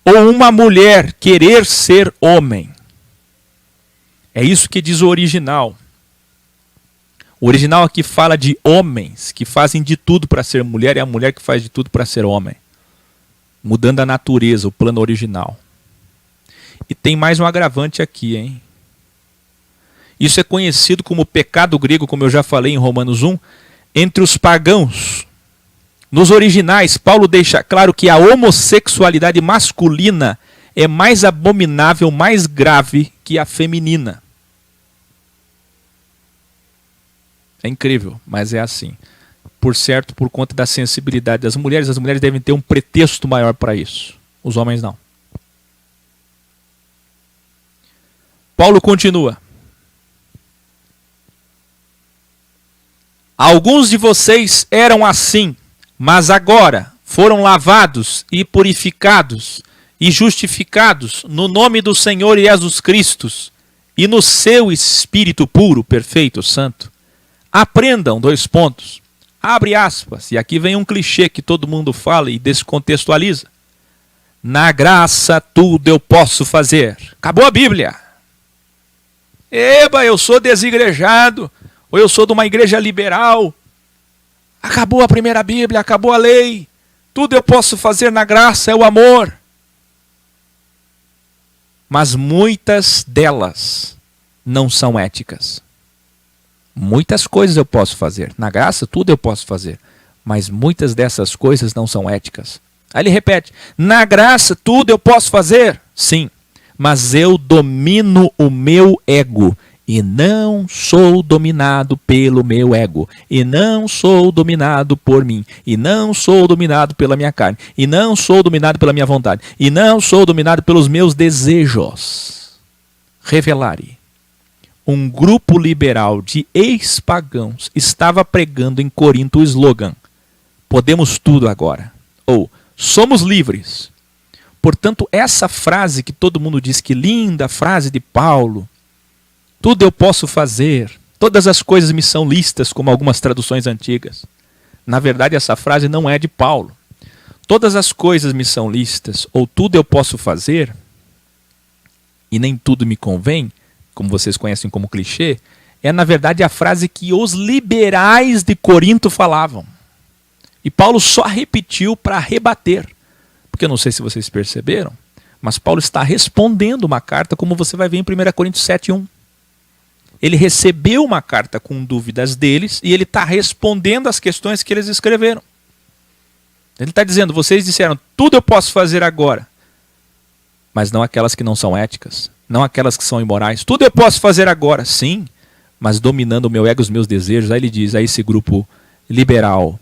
ou uma mulher querer ser homem. É isso que diz o original. O original aqui fala de homens que fazem de tudo para ser mulher e a mulher que faz de tudo para ser homem. Mudando a natureza, o plano original. E tem mais um agravante aqui, hein? Isso é conhecido como pecado grego, como eu já falei em Romanos 1, entre os pagãos. Nos originais, Paulo deixa claro que a homossexualidade masculina é mais abominável, mais grave que a feminina. É incrível, mas é assim. por certo, por conta da sensibilidade das mulheres. As mulheres devem ter um pretexto maior para isso. Os homens não. Paulo continua. Alguns de vocês eram assim, mas agora foram lavados e purificados e justificados no nome do Senhor Jesus Cristo e no seu Espírito puro, perfeito, santo. Aprendam, abre aspas, e aqui vem um clichê que todo mundo fala e descontextualiza. Na graça tudo eu posso fazer. Acabou a Bíblia. Eba, eu sou desigrejado, ou eu sou de uma igreja liberal. Acabou a primeira Bíblia, acabou a lei. Tudo eu posso fazer na graça, é o amor. Mas muitas delas não são éticas. Muitas coisas eu posso fazer. Na graça, tudo eu posso fazer. Mas muitas dessas coisas não são éticas. Aí ele repete, na graça, tudo eu posso fazer. Sim, mas eu domino o meu ego. E não sou dominado pelo meu ego. E não sou dominado por mim. E não sou dominado pela minha carne. E não sou dominado pela minha vontade. E não sou dominado pelos meus desejos. Revelare. Um grupo liberal de ex-pagãos estava pregando em Corinto o slogan: podemos tudo agora. Ou, somos livres. Portanto, essa frase que todo mundo diz que linda, frase de Paulo, tudo eu posso fazer, todas as coisas me são lícitas, como algumas traduções antigas. Na verdade, essa frase não é de Paulo. Todas as coisas me são lícitas, ou tudo eu posso fazer, e nem tudo me convém, como vocês conhecem como clichê, é na verdade a frase que os liberais de Corinto falavam. E Paulo só repetiu para rebater. Porque eu não sei se vocês perceberam, mas Paulo está respondendo uma carta, como você vai ver em 1 Coríntios 7:1. Ele recebeu uma carta com dúvidas deles e ele está respondendo as questões que eles escreveram. Ele está dizendo, vocês disseram, tudo eu posso fazer agora, mas não aquelas que não são éticas, não aquelas que são imorais. Tudo eu posso fazer agora, sim, mas dominando o meu ego e os meus desejos. Aí ele diz a esse grupo liberal,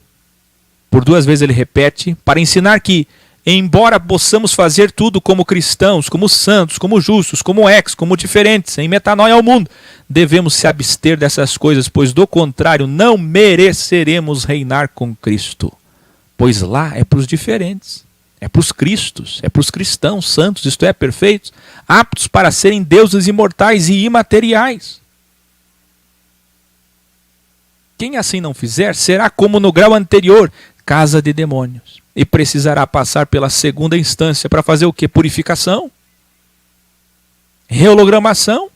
por 2 vezes ele repete, para ensinar que, embora possamos fazer tudo como cristãos, como santos, como justos, como como diferentes, em metanoia ao mundo, devemos se abster dessas coisas, pois do contrário não mereceremos reinar com Cristo. Pois lá é para os diferentes, é para os cristos, é para os cristãos santos, isto é, perfeitos, aptos para serem deuses imortais e imateriais. Quem assim não fizer, será como no grau anterior, casa de demônios. E precisará passar pela segunda instância para fazer o quê? Purificação, rehologramação,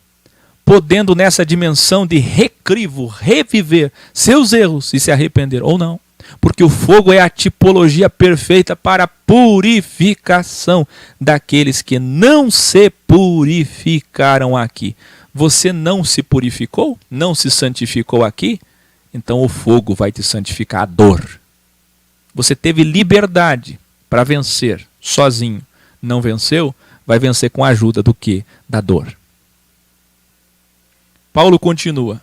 podendo nessa dimensão de recrivo, reviver seus erros e se arrepender ou não. Porque o fogo é a tipologia perfeita para a purificação daqueles que não se purificaram aqui. Você não se purificou? Não se santificou aqui? Então o fogo vai te santificar, a dor. Você teve liberdade para vencer sozinho. Não venceu? Vai vencer com a ajuda do quê? Da dor. Paulo continua.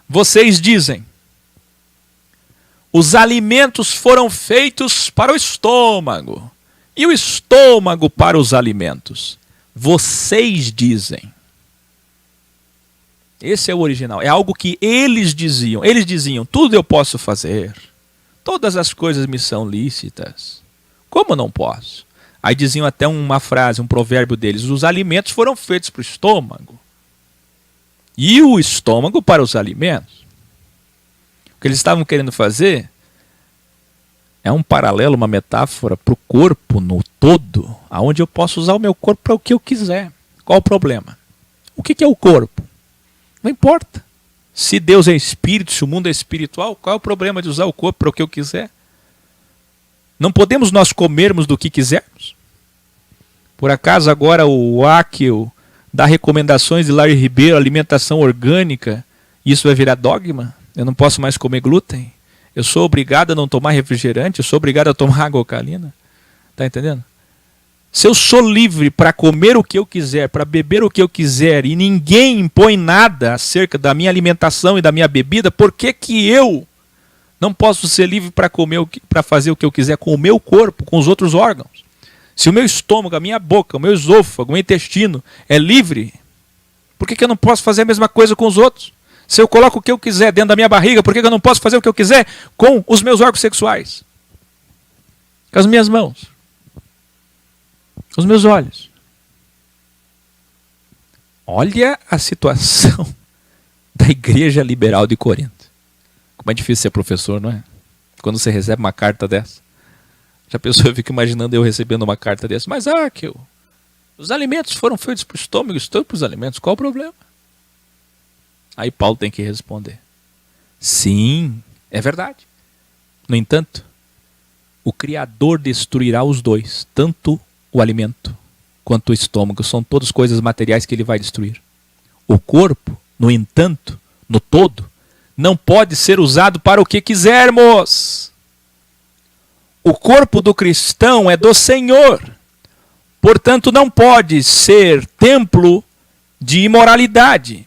Vocês dizem, os alimentos foram feitos para o estômago, e o estômago para os alimentos. Vocês dizem. Esse é o original. É algo que eles diziam. Eles diziam, tudo eu posso fazer. Todas as coisas me são lícitas. Como não posso? Aí diziam até uma frase, um provérbio deles. Os alimentos foram feitos para o estômago. E o estômago para os alimentos. O que eles estavam querendo fazer é um paralelo, uma metáfora para o corpo no todo, onde eu posso usar o meu corpo para o que eu quiser. Qual o problema? O que é o corpo? Não importa. Se Deus é espírito, se o mundo é espiritual, qual é o problema de usar o corpo para o que eu quiser? Não podemos nós comermos do que quisermos? Por acaso agora o Áquil dá recomendações de Larry Ribeiro, alimentação orgânica, e isso vai virar dogma? Eu não posso mais comer glúten? Eu sou obrigado a não tomar refrigerante? Eu sou obrigado a tomar água alcalina? Está entendendo? Se eu sou livre para comer o que eu quiser, para beber o que eu quiser, e ninguém impõe nada acerca da minha alimentação e da minha bebida, por que que eu Não posso ser livre para comer, para fazer o que eu quiser com o meu corpo, com os outros órgãos. Se o meu estômago, a minha boca, o meu esôfago, o meu intestino é livre, por que eu não posso fazer a mesma coisa com os outros? Se eu coloco o que eu quiser dentro da minha barriga, por que eu não posso fazer o que eu quiser com os meus órgãos sexuais? Com as minhas mãos, os meus olhos. Olha a situação da Igreja Liberal de Corinto. Como é difícil ser professor, não é? Quando você recebe uma carta dessa. Já pensou, eu fico imaginando eu recebendo uma carta dessa. Mas, os alimentos foram feitos para o estômago, estou para os alimentos, qual o problema? Aí Paulo tem que responder. Sim, é verdade. No entanto, o Criador destruirá os dois, tanto o alimento quanto o estômago. São todas coisas materiais que ele vai destruir. O corpo, no entanto, no todo, não pode ser usado para o que quisermos. O corpo do cristão é do Senhor. Portanto, não pode ser templo de imoralidade.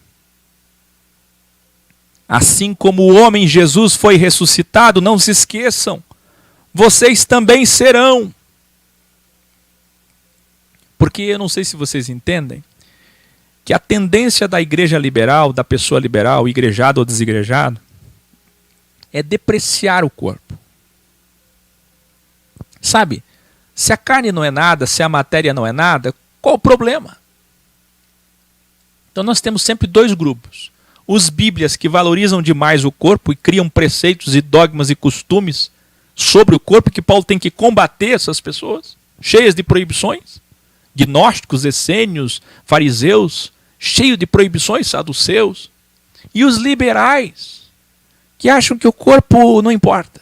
Assim como o homem Jesus foi ressuscitado, não se esqueçam, vocês também serão. Porque eu não sei se vocês entendem, que a tendência da igreja liberal, da pessoa liberal, igrejado ou desigrejado, é depreciar o corpo. Sabe, se a carne não é nada, se a matéria não é nada, qual o problema? Então nós temos sempre dois grupos. Os bíblias que valorizam demais o corpo e criam preceitos e dogmas e costumes sobre o corpo, que Paulo tem que combater essas pessoas, cheias de proibições. Gnósticos, essênios, fariseus, cheio de proibições, saduceus. E os liberais, que acham que o corpo não importa.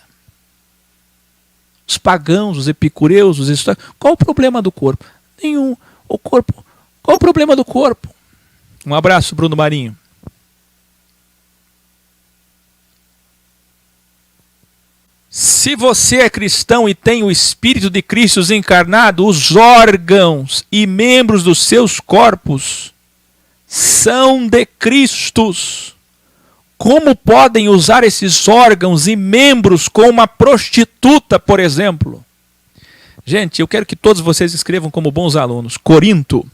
Os pagãos, os epicureus, os estoicos. Qual o problema do corpo? Nenhum. O corpo. Qual o problema do corpo? Um abraço, Bruno Marinho. Se você é cristão e tem o Espírito de Cristo encarnado, os órgãos e membros dos seus corpos são de Cristo. Como podem usar esses órgãos e membros com uma prostituta, por exemplo? Gente, eu quero que todos vocês escrevam como bons alunos. Corinto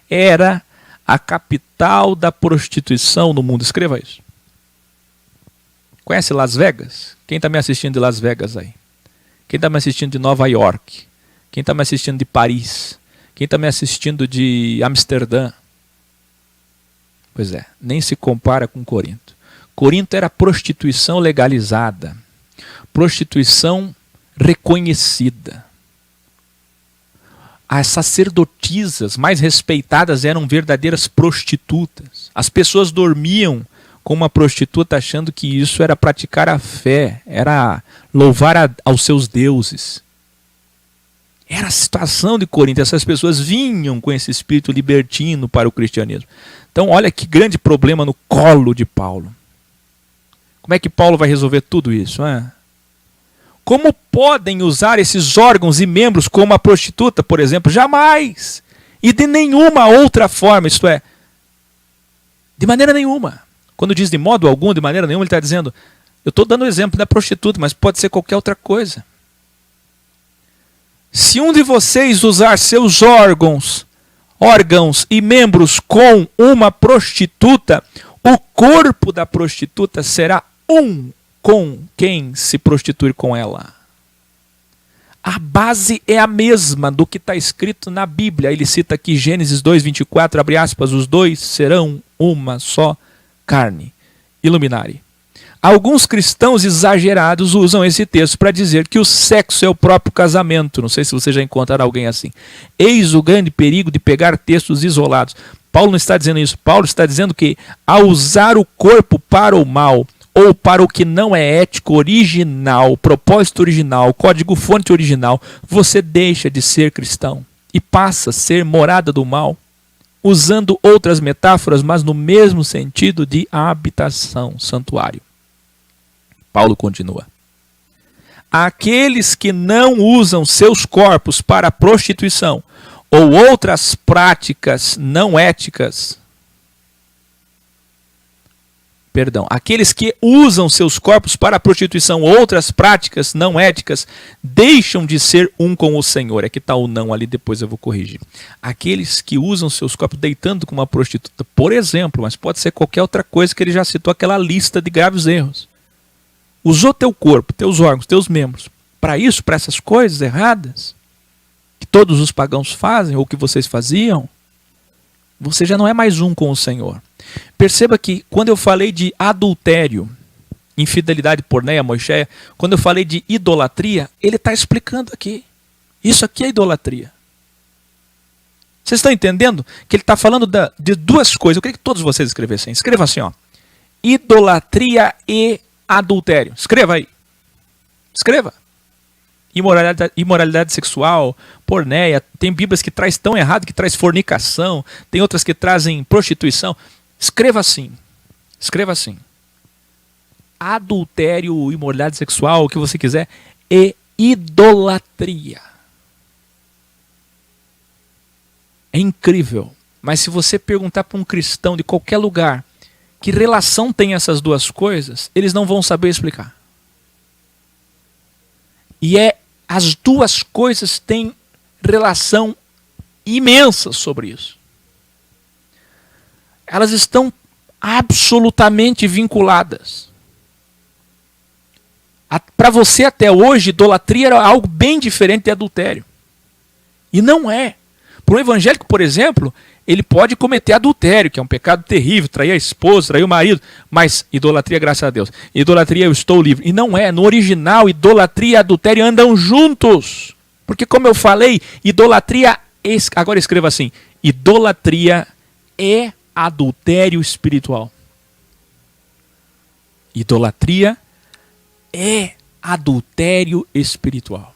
era a capital da prostituição no mundo. Escreva isso. Conhece Las Vegas? Quem está me assistindo de Las Vegas aí? Quem está me assistindo de Nova York? Quem está me assistindo de Paris? Quem está me assistindo de Amsterdã? Pois é, nem se compara com Corinto. Corinto era prostituição legalizada. Prostituição reconhecida. As sacerdotisas mais respeitadas eram verdadeiras prostitutas. As pessoas dormiam com uma prostituta achando que isso era praticar a fé, era louvar aos seus deuses. Era a situação de Corinto. Essas pessoas vinham com esse espírito libertino para o cristianismo. Então olha que grande problema no colo de Paulo. Como é que Paulo vai resolver tudo isso? Como podem usar esses órgãos e membros como uma prostituta, por exemplo? Jamais! E de nenhuma outra forma, isto é, de maneira nenhuma. Quando diz de modo algum, de maneira nenhuma, ele está dizendo, eu estou dando o exemplo da prostituta, mas pode ser qualquer outra coisa. Se um de vocês usar seus órgãos e membros com uma prostituta, o corpo da prostituta será um com quem se prostituir com ela. A base é a mesma do que está escrito na Bíblia. Ele cita aqui Gênesis 2:24, abre aspas, os dois serão uma só carne. Iluminari. Alguns cristãos exagerados usam esse texto para dizer que o sexo é o próprio casamento. Não sei se você já encontraram alguém assim. Eis o grande perigo de pegar textos isolados. Paulo não está dizendo isso. Paulo está dizendo que ao usar o corpo para o mal, ou para o que não é ético original, propósito original, código-fonte original, você deixa de ser cristão e passa a ser morada do mal. Usando outras metáforas, mas no mesmo sentido de habitação, santuário. Paulo continua. Aqueles que não usam seus corpos para a prostituição ou outras práticas não éticas Aqueles que usam seus corpos para a prostituição ou outras práticas não éticas deixam de ser um com o Senhor. É que está o não ali, depois eu vou corrigir. Aqueles que usam seus corpos deitando com uma prostituta, por exemplo, mas pode ser qualquer outra coisa que ele já citou, aquela lista de graves erros. Usou teu corpo, teus órgãos, teus membros, para isso, para essas coisas erradas, que todos os pagãos fazem, ou que vocês faziam, você já não é mais um com o Senhor. Perceba que quando eu falei de adultério, infidelidade, porneia, moixéia, quando eu falei de idolatria, ele está explicando aqui. Isso aqui é idolatria. Vocês estão entendendo que ele está falando de duas coisas? Eu queria que todos vocês escrevessem. Escreva assim, ó. Idolatria e adultério. Escreva aí. Escreva. Imoralidade sexual, porneia, tem Bíblias que traz tão errado, que traz fornicação, tem outras que trazem prostituição. Escreva assim. Escreva assim. Adultério, imoralidade sexual, o que você quiser, e idolatria. É incrível. Mas se você perguntar para um cristão de qualquer lugar que relação tem essas duas coisas, eles não vão saber explicar. E as duas coisas têm relação imensa sobre isso. Elas estão absolutamente vinculadas. Para você até hoje, idolatria era algo bem diferente de adultério. E não é. Para um evangélico, por exemplo, ele pode cometer adultério, que é um pecado terrível, trair a esposa, trair o marido, mas idolatria, graças a Deus. Idolatria, eu estou livre. E não é. No original, idolatria e adultério andam juntos. Porque, como eu falei, idolatria, agora escreva assim, idolatria é adultério espiritual. Idolatria é adultério espiritual.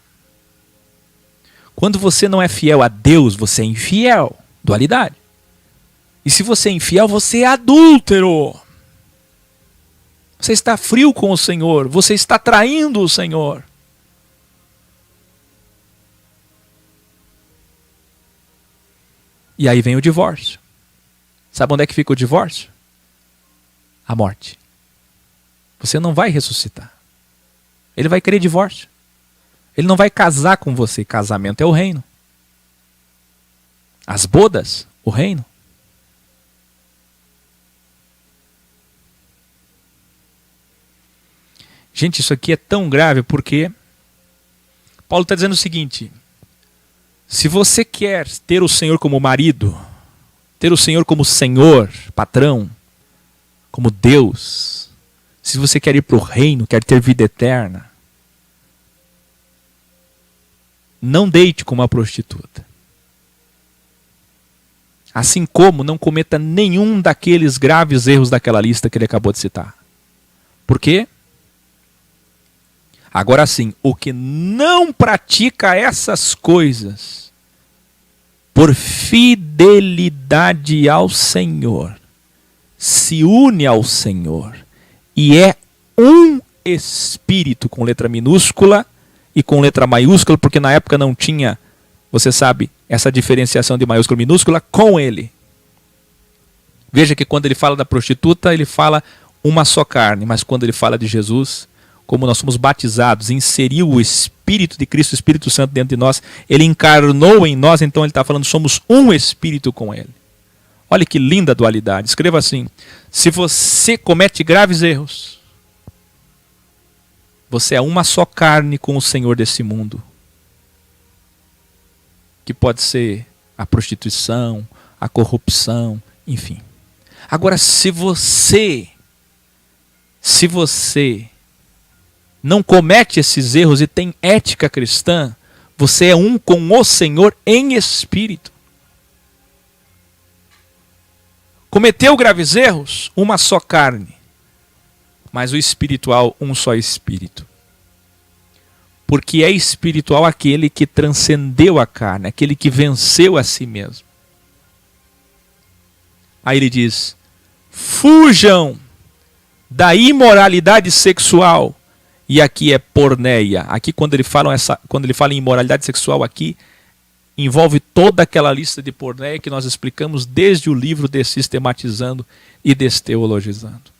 Quando você não é fiel a Deus, você é infiel. Dualidade. E se você é infiel, você é adúltero. Você está frio com o Senhor. Você está traindo o Senhor. E aí vem o divórcio. Sabe onde é que fica o divórcio? A morte. Você não vai ressuscitar. Ele vai querer divórcio. Ele não vai casar com você. Casamento é o reino. As bodas, o reino. Gente, isso aqui é tão grave porque Paulo está dizendo o seguinte: se você quer ter o Senhor como marido, ter o Senhor como Senhor, patrão, como Deus, se você quer ir para o reino, quer ter vida eterna, não deite com uma prostituta. Assim como não cometa nenhum daqueles graves erros daquela lista que ele acabou de citar. Por quê? Agora sim, o que não pratica essas coisas por fidelidade ao Senhor, se une ao Senhor e é um espírito, com letra minúscula e com letra maiúscula, porque na época não tinha, você sabe, essa diferenciação de maiúscula e minúscula, com ele. Veja que quando ele fala da prostituta, ele fala uma só carne, mas quando ele fala de Jesus, como nós somos batizados, inseriu o Espírito de Cristo, o Espírito Santo dentro de nós, ele encarnou em nós, então ele está falando, somos um Espírito com ele. Olha que linda dualidade. Escreva assim: se você comete graves erros, você é uma só carne com o Senhor desse mundo. Que pode ser a prostituição, a corrupção, enfim. Agora, se você não comete esses erros e tem ética cristã, você é um com o Senhor em espírito. Cometeu graves erros? Uma só carne. Mas o espiritual, um só espírito. Porque é espiritual aquele que transcendeu a carne, aquele que venceu a si mesmo. Aí ele diz: fujam da imoralidade sexual. E aqui é porneia. Aqui quando ele fala em imoralidade sexual, aqui envolve toda aquela lista de porneia que nós explicamos desde o livro de Sistematizando e Desteologizando.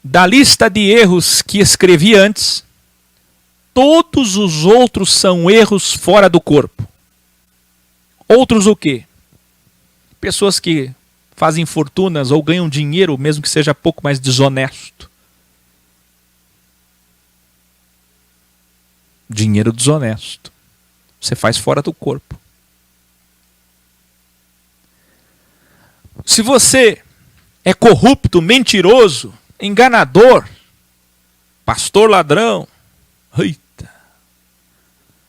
da lista de erros que escrevi antes, todos os outros são erros fora do corpo. Outros o quê? Pessoas que fazem fortunas ou ganham dinheiro, mesmo que seja pouco mais desonesto. Dinheiro desonesto. Você faz fora do corpo. Se você é corrupto, mentiroso, enganador, pastor ladrão, eita,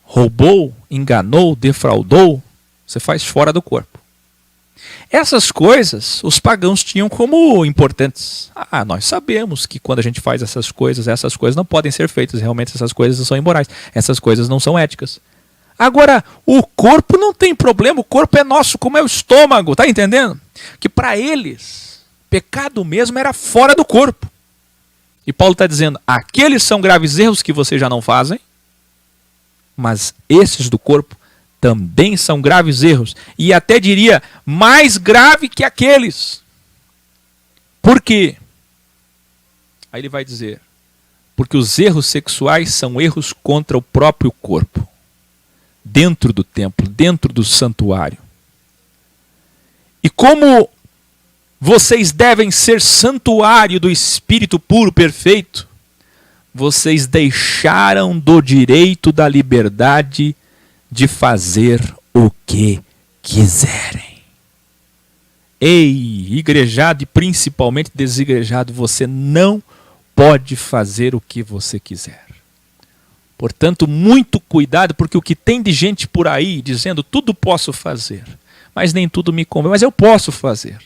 roubou, enganou, defraudou, você faz fora do corpo. Essas coisas os pagãos tinham como importantes. Nós sabemos que quando a gente faz essas coisas não podem ser feitas. Realmente essas coisas são imorais. Essas coisas não são éticas. Agora, o corpo não tem problema. O corpo é nosso, como é o estômago. Tá entendendo? Que para eles, pecado mesmo era fora do corpo. E Paulo está dizendo, aqueles são graves erros que vocês já não fazem, mas esses do corpo também são graves erros. E até diria, mais grave que aqueles. Por quê? Aí ele vai dizer, porque os erros sexuais são erros contra o próprio corpo. Dentro do templo, dentro do santuário. E como vocês devem ser santuário do Espírito puro, perfeito, vocês deixaram do direito da liberdade de fazer o que quiserem. Ei, igrejado e principalmente desigrejado, você não pode fazer o que você quiser. Portanto, muito cuidado, porque o que tem de gente por aí dizendo tudo posso fazer, mas nem tudo me convém, mas eu posso fazer.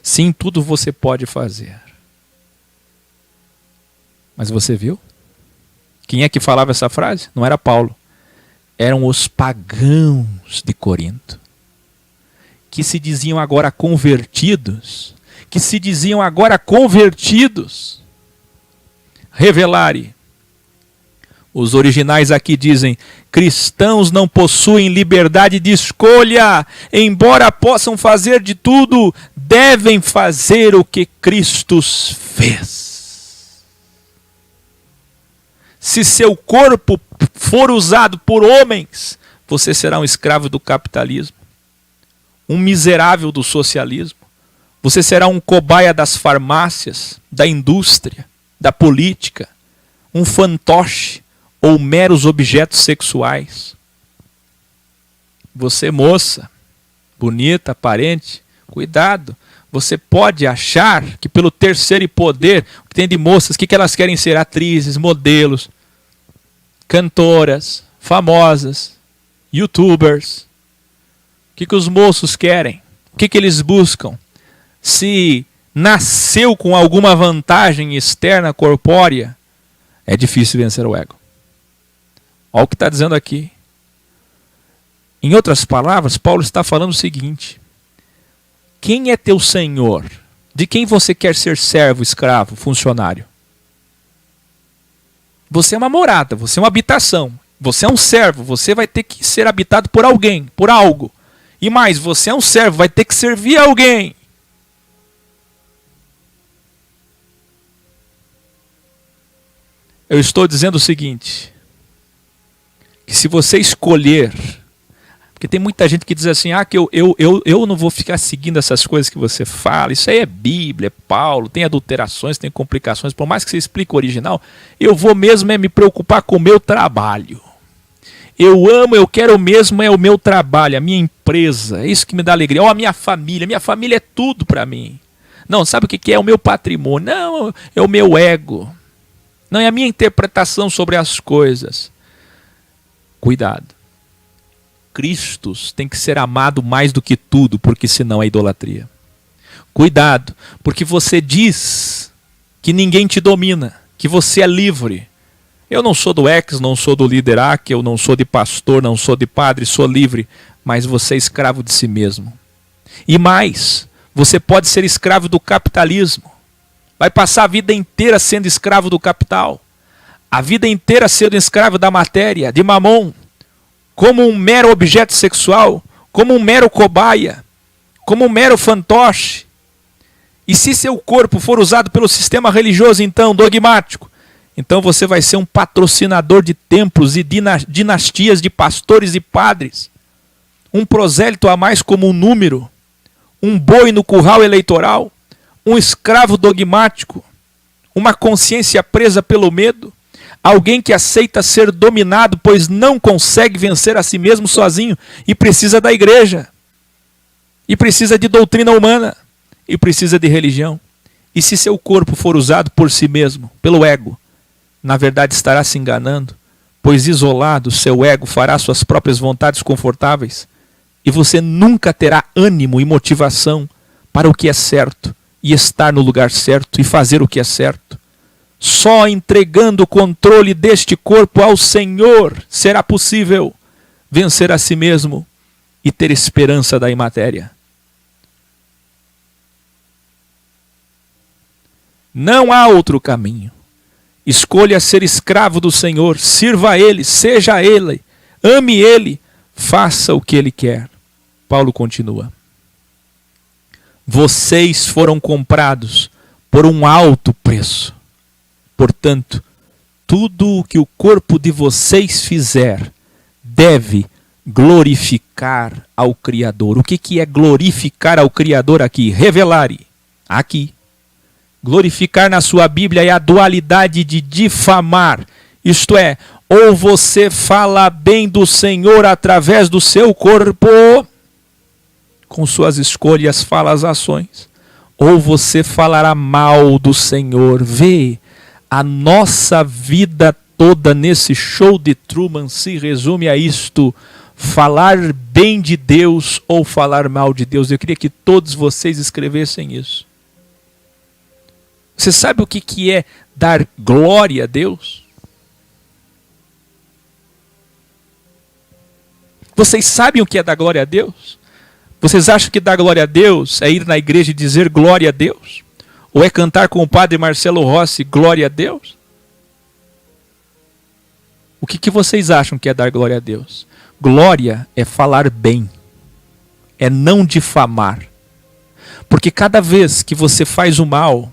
Sim, tudo você pode fazer. Mas você viu? Quem é que falava essa frase? Não era Paulo. Eram os pagãos de Corinto, que se diziam agora convertidos, Revelare. Os originais aqui dizem, cristãos não possuem liberdade de escolha, embora possam fazer de tudo, devem fazer o que Cristo fez. Se seu corpo for usado por homens, você será um escravo do capitalismo, um miserável do socialismo, você será um cobaia das farmácias, da indústria, da política, um fantoche ou meros objetos sexuais. Você, moça, bonita, aparente, cuidado. Você pode achar que pelo terceiro poder, o que tem de moças, o que elas querem ser? Atrizes, modelos, cantoras, famosas, youtubers. O que os moços querem? O que eles buscam? Se nasceu com alguma vantagem externa, corpórea, é difícil vencer o ego. Olha o que está dizendo aqui. Em outras palavras, Paulo está falando o seguinte: quem é teu senhor? De quem você quer ser servo, escravo, funcionário? Você é uma morada, você é uma habitação. Você é um servo, você vai ter que ser habitado por alguém, por algo. E mais, você é um servo, vai ter que servir a alguém. Eu estou dizendo o seguinte, que se você escolher, porque tem muita gente que diz assim, que eu não vou ficar seguindo essas coisas que você fala, isso aí é Bíblia, é Paulo, tem adulterações, tem complicações, por mais que você explique o original, eu vou mesmo me preocupar com o meu trabalho. Eu quero mesmo é o meu trabalho, a minha empresa, é isso que me dá alegria. A minha família é tudo para mim. Não, sabe o que é? O meu patrimônio, não, é o meu ego. Não, é a minha interpretação sobre as coisas. Cuidado. Cristo tem que ser amado mais do que tudo, porque senão é idolatria. Cuidado, porque você diz que ninguém te domina, que você é livre. Eu não sou do ex, não sou do líder AC, eu não sou de pastor, não sou de padre, sou livre, mas você é escravo de si mesmo. E mais, você pode ser escravo do capitalismo. Vai passar a vida inteira sendo escravo do capital. A vida inteira sendo escravo da matéria, de mamon, como um mero objeto sexual, como um mero cobaia, como um mero fantoche. E se seu corpo for usado pelo sistema religioso, então, dogmático, então você vai ser um patrocinador de templos e dinastias de pastores e padres. Um prosélito a mais como um número. Um boi no curral eleitoral. Um escravo dogmático. Uma consciência presa pelo medo. Alguém que aceita ser dominado, pois não consegue vencer a si mesmo sozinho e precisa da igreja. E precisa de doutrina humana. E precisa de religião. E se seu corpo for usado por si mesmo, pelo ego, na verdade estará se enganando, pois isolado seu ego fará suas próprias vontades confortáveis e você nunca terá ânimo e motivação para o que é certo e estar no lugar certo e fazer o que é certo. Só entregando o controle deste corpo ao Senhor será possível vencer a si mesmo e ter esperança da imatéria. Não há outro caminho. Escolha ser escravo do Senhor, sirva a Ele, seja a Ele, ame Ele, faça o que Ele quer. Paulo continua. Vocês foram comprados por um alto preço. Portanto, tudo o que o corpo de vocês fizer deve glorificar ao Criador. O que é glorificar ao Criador aqui? Revelare. Aqui. Glorificar na sua Bíblia é a dualidade de difamar. Isto é, ou você fala bem do Senhor através do seu corpo, com suas escolhas, falas, ações, ou você falará mal do Senhor. Vê, a nossa vida toda nesse show de Truman se resume a isto: falar bem de Deus ou falar mal de Deus. Eu queria que todos vocês escrevessem isso. Você sabe o que é dar glória a Deus? Vocês sabem o que é dar glória a Deus? Vocês acham que dar glória a Deus é ir na igreja e dizer glória a Deus? Ou é cantar com o padre Marcelo Rossi glória a Deus? O que vocês acham que é dar glória a Deus? Glória é falar bem, é não difamar. Porque cada vez que você faz o mal,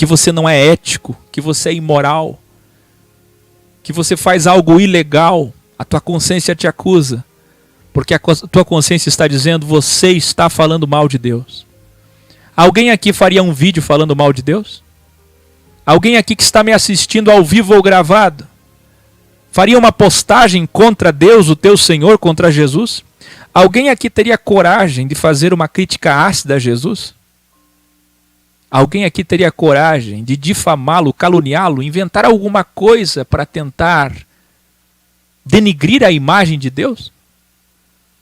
que você não é ético, que você é imoral, que você faz algo ilegal, a tua consciência te acusa, porque a tua consciência está dizendo: você está falando mal de Deus. Alguém aqui faria um vídeo falando mal de Deus? Alguém aqui que está me assistindo ao vivo ou gravado faria uma postagem contra Deus, o teu Senhor, contra Jesus? Alguém aqui teria coragem de fazer uma crítica ácida a Jesus? Alguém aqui teria coragem de difamá-lo, caluniá-lo, inventar alguma coisa para tentar denigrir a imagem de Deus?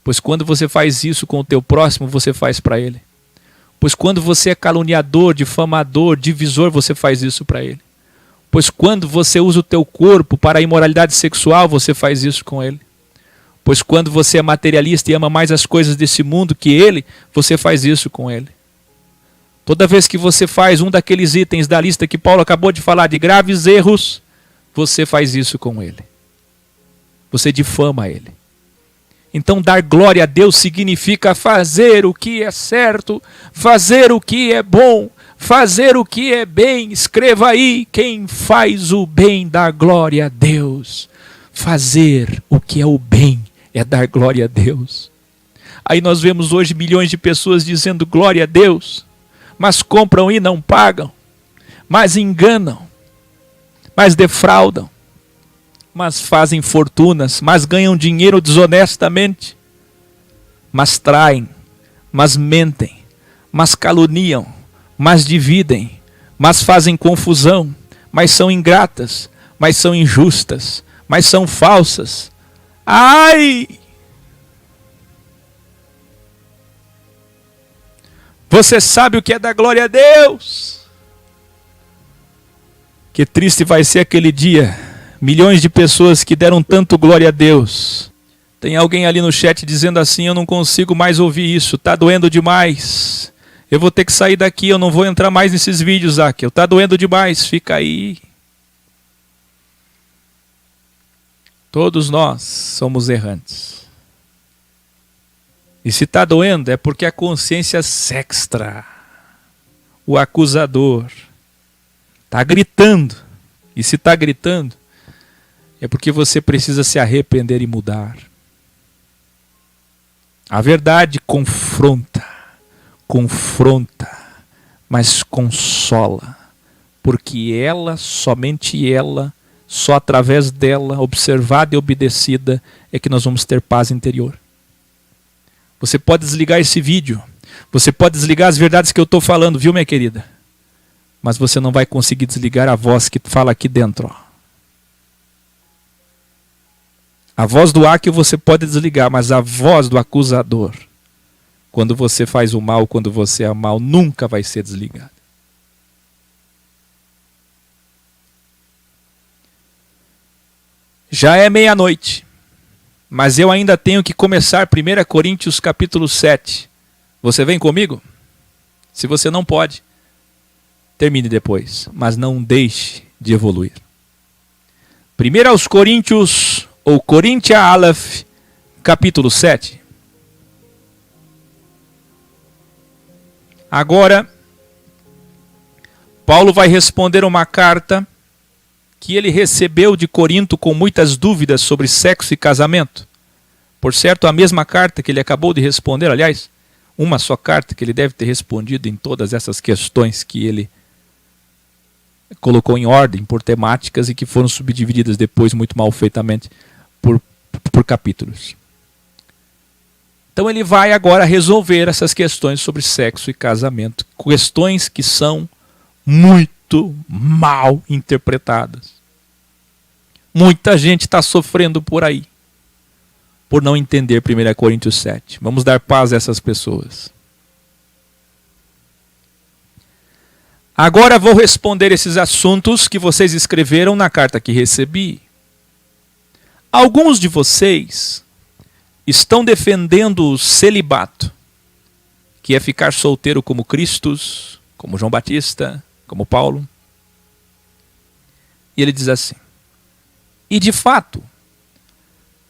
Pois quando você faz isso com o teu próximo, você faz para ele. Pois quando você é caluniador, difamador, divisor, você faz isso para ele. Pois quando você usa o teu corpo para a imoralidade sexual, você faz isso com ele. Pois quando você é materialista e ama mais as coisas desse mundo que ele, você faz isso com ele. Toda vez que você faz um daqueles itens da lista que Paulo acabou de falar, de graves erros, você faz isso com ele. Você difama ele. Então dar glória a Deus significa fazer o que é certo, fazer o que é bom, fazer o que é bem. Escreva aí: quem faz o bem dá glória a Deus. Fazer o que é o bem é dar glória a Deus. Aí nós vemos hoje milhões de pessoas dizendo glória a Deus, mas compram e não pagam, mas enganam, mas defraudam, mas fazem fortunas, mas ganham dinheiro desonestamente, mas traem, mas mentem, mas caluniam, mas dividem, mas fazem confusão, mas são ingratas, mas são injustas, mas são falsas. Ai! Você sabe o que é dar glória a Deus? Que triste vai ser aquele dia. Milhões de pessoas que deram tanto glória a Deus. Tem alguém ali no chat dizendo assim: eu não consigo mais ouvir isso, tá doendo demais. Eu vou ter que sair daqui, eu não vou entrar mais nesses vídeos, Akel. Tá doendo demais, fica aí. Todos nós somos errantes. E se está doendo é porque a consciência sexta. o acusador. Está gritando. E se está gritando, é porque você precisa se arrepender e mudar. A verdade confronta, mas consola. Porque ela, somente ela, só através dela, observada e obedecida, é que nós vamos ter paz interior. Você pode desligar esse vídeo. Você pode desligar as verdades que eu estou falando, viu, minha querida? Mas você não vai conseguir desligar a voz que fala aqui dentro. Ó. A voz do Áquio você pode desligar, mas a voz do acusador, quando você faz o mal, quando você é mal, nunca vai ser desligada. Já é meia-noite, mas eu ainda tenho que começar 1 Coríntios capítulo 7. Você vem comigo? Se você não pode, termine depois, mas não deixe de evoluir. 1 aos Coríntios, ou Coríntia Aleph, capítulo 7. Agora, Paulo vai responder uma carta que ele recebeu de Corinto com muitas dúvidas sobre sexo e casamento. Por certo, a mesma carta que ele acabou de responder, aliás, uma só carta que ele deve ter respondido em todas essas questões que ele colocou em ordem por temáticas e que foram subdivididas depois muito mal feitamente por capítulos. Então ele vai agora resolver essas questões sobre sexo e casamento, questões que são muito mal interpretadas. Muita gente está sofrendo por aí, por não entender 1 Coríntios 7. Vamos dar paz a essas pessoas. Agora vou responder esses assuntos que vocês escreveram na carta que recebi. Alguns de vocês estão defendendo o celibato, que é ficar solteiro como Cristo, como João Batista, como Paulo. E ele diz assim: e de fato,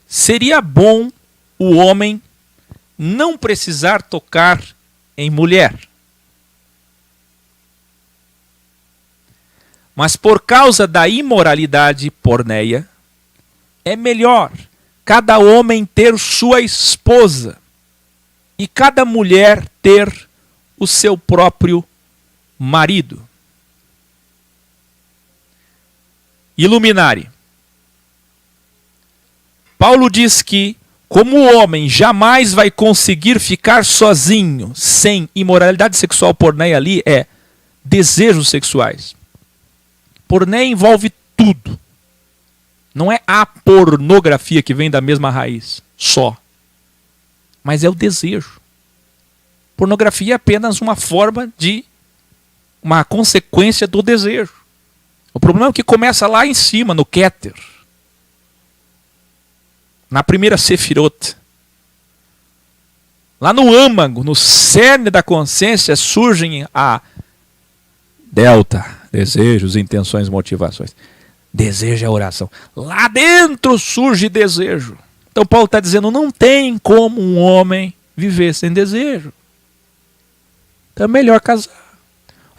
seria bom o homem não precisar tocar em mulher. Mas por causa da imoralidade porneia, é melhor cada homem ter sua esposa e cada mulher ter o seu próprio marido. Iluminare. Paulo diz que, como o homem jamais vai conseguir ficar sozinho sem imoralidade sexual porneia ali, é desejos sexuais. Porneia envolve tudo. Não é a pornografia que vem da mesma raiz, só. Mas é o desejo. Pornografia é apenas uma forma de, uma consequência do desejo. O problema é que começa lá em cima, no Kéter. Na primeira Sefirot. Lá no âmago, no cerne da consciência, surgem a delta, desejos, intenções, motivações. Desejo é oração. Lá dentro surge desejo. Então Paulo está dizendo, não tem como um homem viver sem desejo. Então é melhor casar.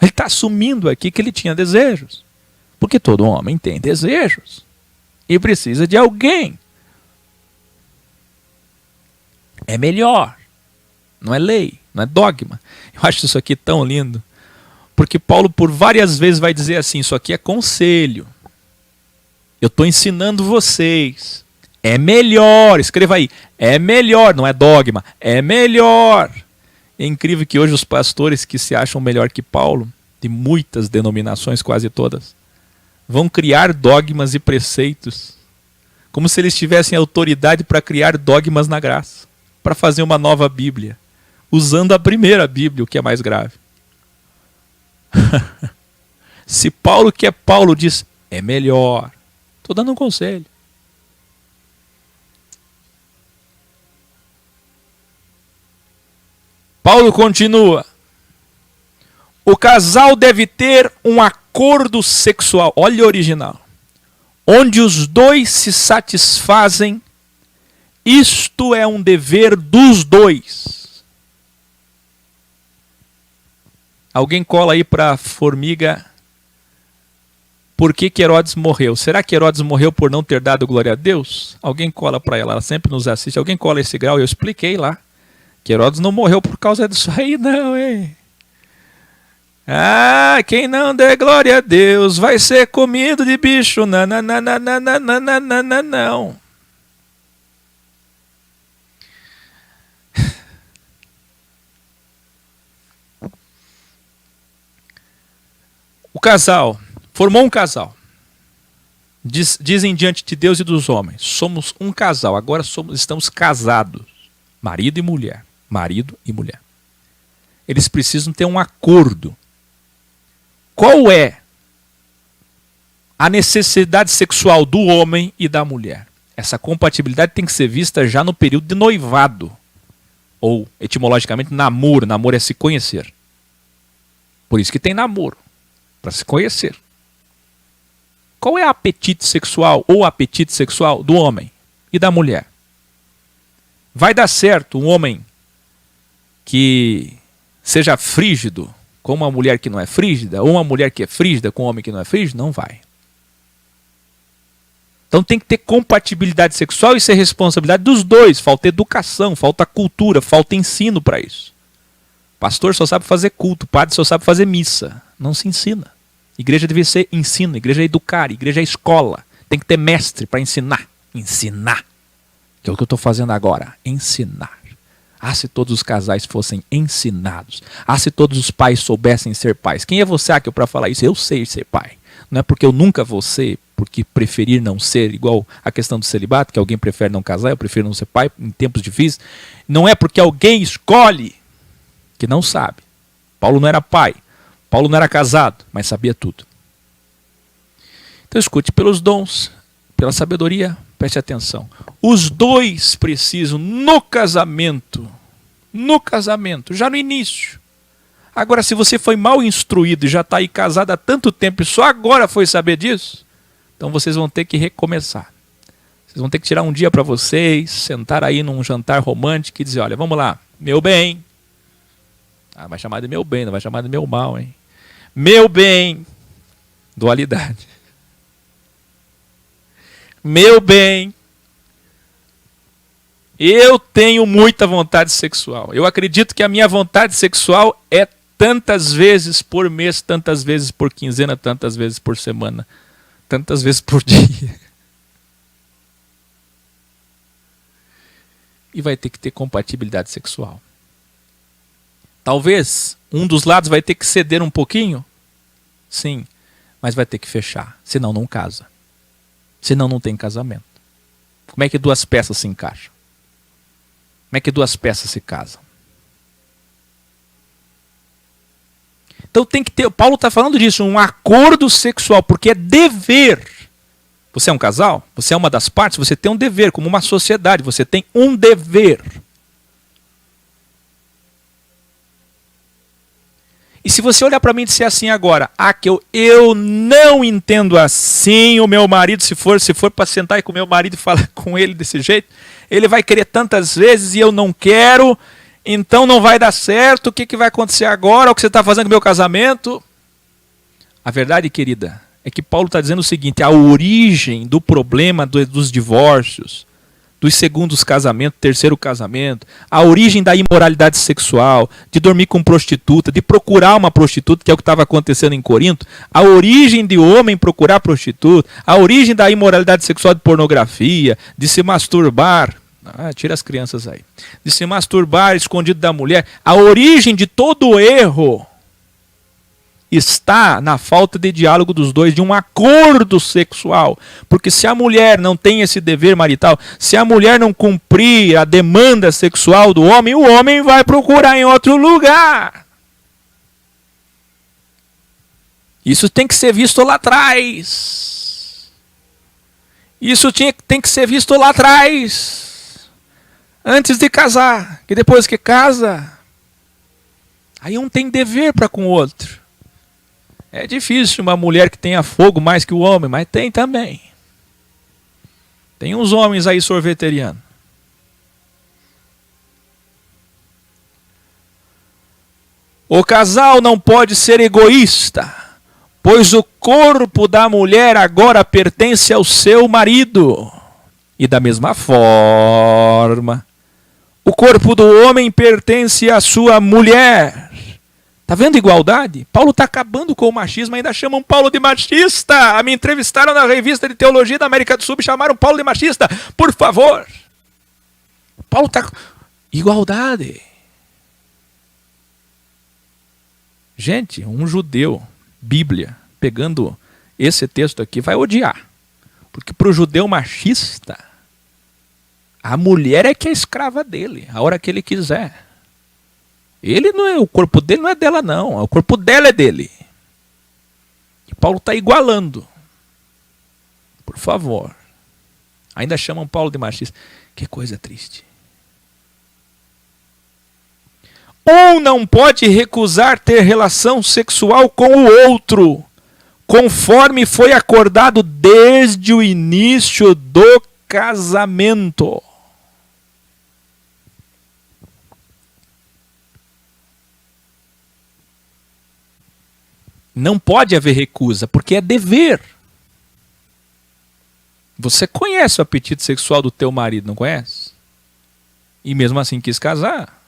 Ele está assumindo aqui que ele tinha desejos. Porque todo homem tem desejos. E precisa de alguém. É melhor. Não é lei, não é dogma. Eu acho isso aqui tão lindo. Porque Paulo por várias vezes vai dizer assim, isso aqui é conselho. Eu estou ensinando vocês. É melhor, escreva aí. É melhor, não é dogma. É melhor. É incrível que hoje os pastores que se acham melhor que Paulo, de muitas denominações, quase todas, vão criar dogmas e preceitos, como se eles tivessem autoridade para criar dogmas na graça, para fazer uma nova Bíblia, usando a primeira Bíblia, o que é mais grave. Se Paulo, que é Paulo, diz, é melhor. Estou dando um conselho. Paulo continua. O casal deve ter um acordo sexual, olha o original, onde os dois se satisfazem. Isto é um dever dos dois. Alguém cola aí para formiga. Por que Herodes morreu? Será que Herodes morreu por não ter dado glória a Deus? Alguém cola para ela sempre nos assiste. Alguém cola esse grau? Eu expliquei lá. Que Herodes não morreu por causa disso aí não, hein? Ah, quem não der glória a Deus vai ser comido de bicho. Não, não, não, não, não, não, não, não, não, não. O casal, formou um casal. Dizem diante de Deus e dos homens, somos um casal, agora estamos casados. Marido e mulher. Marido e mulher. Eles precisam ter um acordo. Qual é a necessidade sexual do homem e da mulher? Essa compatibilidade tem que ser vista já no período de noivado. Ou, etimologicamente, namoro. Namoro é se conhecer. Por isso que tem namoro. Para se conhecer. Qual é o apetite sexual ou apetite sexual do homem e da mulher? Vai dar certo um homem que seja frígido com uma mulher que não é frígida, ou uma mulher que é frígida com um homem que não é frígido? Não vai. Então tem que ter compatibilidade sexual, isso é responsabilidade dos dois. Falta educação, falta cultura, falta ensino para isso. Pastor só sabe fazer culto, padre só sabe fazer missa. Não se ensina. Igreja deve ser ensino, igreja é educar, igreja é escola. Tem que ter mestre para ensinar. Ensinar. Que é o que eu estou fazendo agora. Ensinar. Ah, se todos os casais fossem ensinados. Ah, se todos os pais soubessem ser pais. Quem é você, Akio, para falar isso? Eu sei ser pai. Não é porque eu nunca vou ser, porque preferir não ser, igual a questão do celibato, que alguém prefere não casar, eu prefiro não ser pai em tempos difíceis. Não é porque alguém escolhe que não sabe. Paulo não era pai. Paulo não era casado, mas sabia tudo. Então escute, pelos dons, pela sabedoria, preste atenção. Os dois precisam no casamento, já no início. Agora, se você foi mal instruído e já está aí casado há tanto tempo e só agora foi saber disso, então vocês vão ter que recomeçar. Vocês vão ter que tirar um dia para vocês, sentar aí num jantar romântico e dizer, olha, vamos lá, meu bem. Ah, vai chamar de meu bem, não vai chamar de meu mal, hein? Meu bem, dualidade. Meu bem, eu tenho muita vontade sexual. Eu acredito que a minha vontade sexual é tantas vezes por mês, tantas vezes por quinzena, tantas vezes por semana, tantas vezes por dia. E vai ter que ter compatibilidade sexual. Talvez um dos lados vai ter que ceder um pouquinho, sim, mas vai ter que fechar, senão não casa. Senão não tem casamento. Como é que duas peças se encaixam? Como é que duas peças se casam? Então tem que ter, Paulo está falando disso, um acordo sexual, porque é dever. Você é um casal, você é uma das partes, você tem um dever, como uma sociedade, você tem um dever. E se você olhar para mim e disser assim agora, que eu não entendo assim o meu marido, se for para sentar aí com o meu marido e falar com ele desse jeito, ele vai querer tantas vezes e eu não quero, então não vai dar certo, o que vai acontecer agora, o que você está fazendo com o meu casamento? A verdade, querida, é que Paulo está dizendo o seguinte, a origem do problema dos divórcios, dos segundos casamentos, terceiro casamento, a origem da imoralidade sexual, de dormir com prostituta, de procurar uma prostituta, que é o que estava acontecendo em Corinto, a origem de homem procurar prostituta, a origem da imoralidade sexual de pornografia, de se masturbar, tira as crianças aí, de se masturbar escondido da mulher, a origem de todo o erro está na falta de diálogo dos dois, de um acordo sexual. Porque se a mulher não tem esse dever marital, se a mulher não cumprir a demanda sexual do homem, o homem vai procurar em outro lugar. Isso tem que ser visto lá atrás. Isso tem que ser visto lá atrás. Antes de casar. Que depois que casa, aí um tem dever para com o outro. É difícil uma mulher que tenha fogo mais que o homem, mas tem também. Tem uns homens aí sorveterianos. O casal não pode ser egoísta, pois o corpo da mulher agora pertence ao seu marido. E da mesma forma, o corpo do homem pertence à sua mulher. Está vendo a igualdade? Paulo está acabando com o machismo, ainda chamam Paulo de machista. Me entrevistaram na revista de teologia da América do Sul e chamaram Paulo de machista. Por favor. Paulo está... Igualdade. Gente, um judeu, Bíblia, pegando esse texto aqui, vai odiar. Porque para o judeu machista, a mulher é que é escrava dele, a hora que ele quiser. Ele não é, o corpo dele não é dela não, o corpo dela é dele. E Paulo está igualando. Por favor. Ainda chamam Paulo de machista. Que coisa triste. Um não pode recusar ter relação sexual com o outro, conforme foi acordado desde o início do casamento. Não pode haver recusa, porque é dever. Você conhece o apetite sexual do teu marido, não conhece? E mesmo assim quis casar.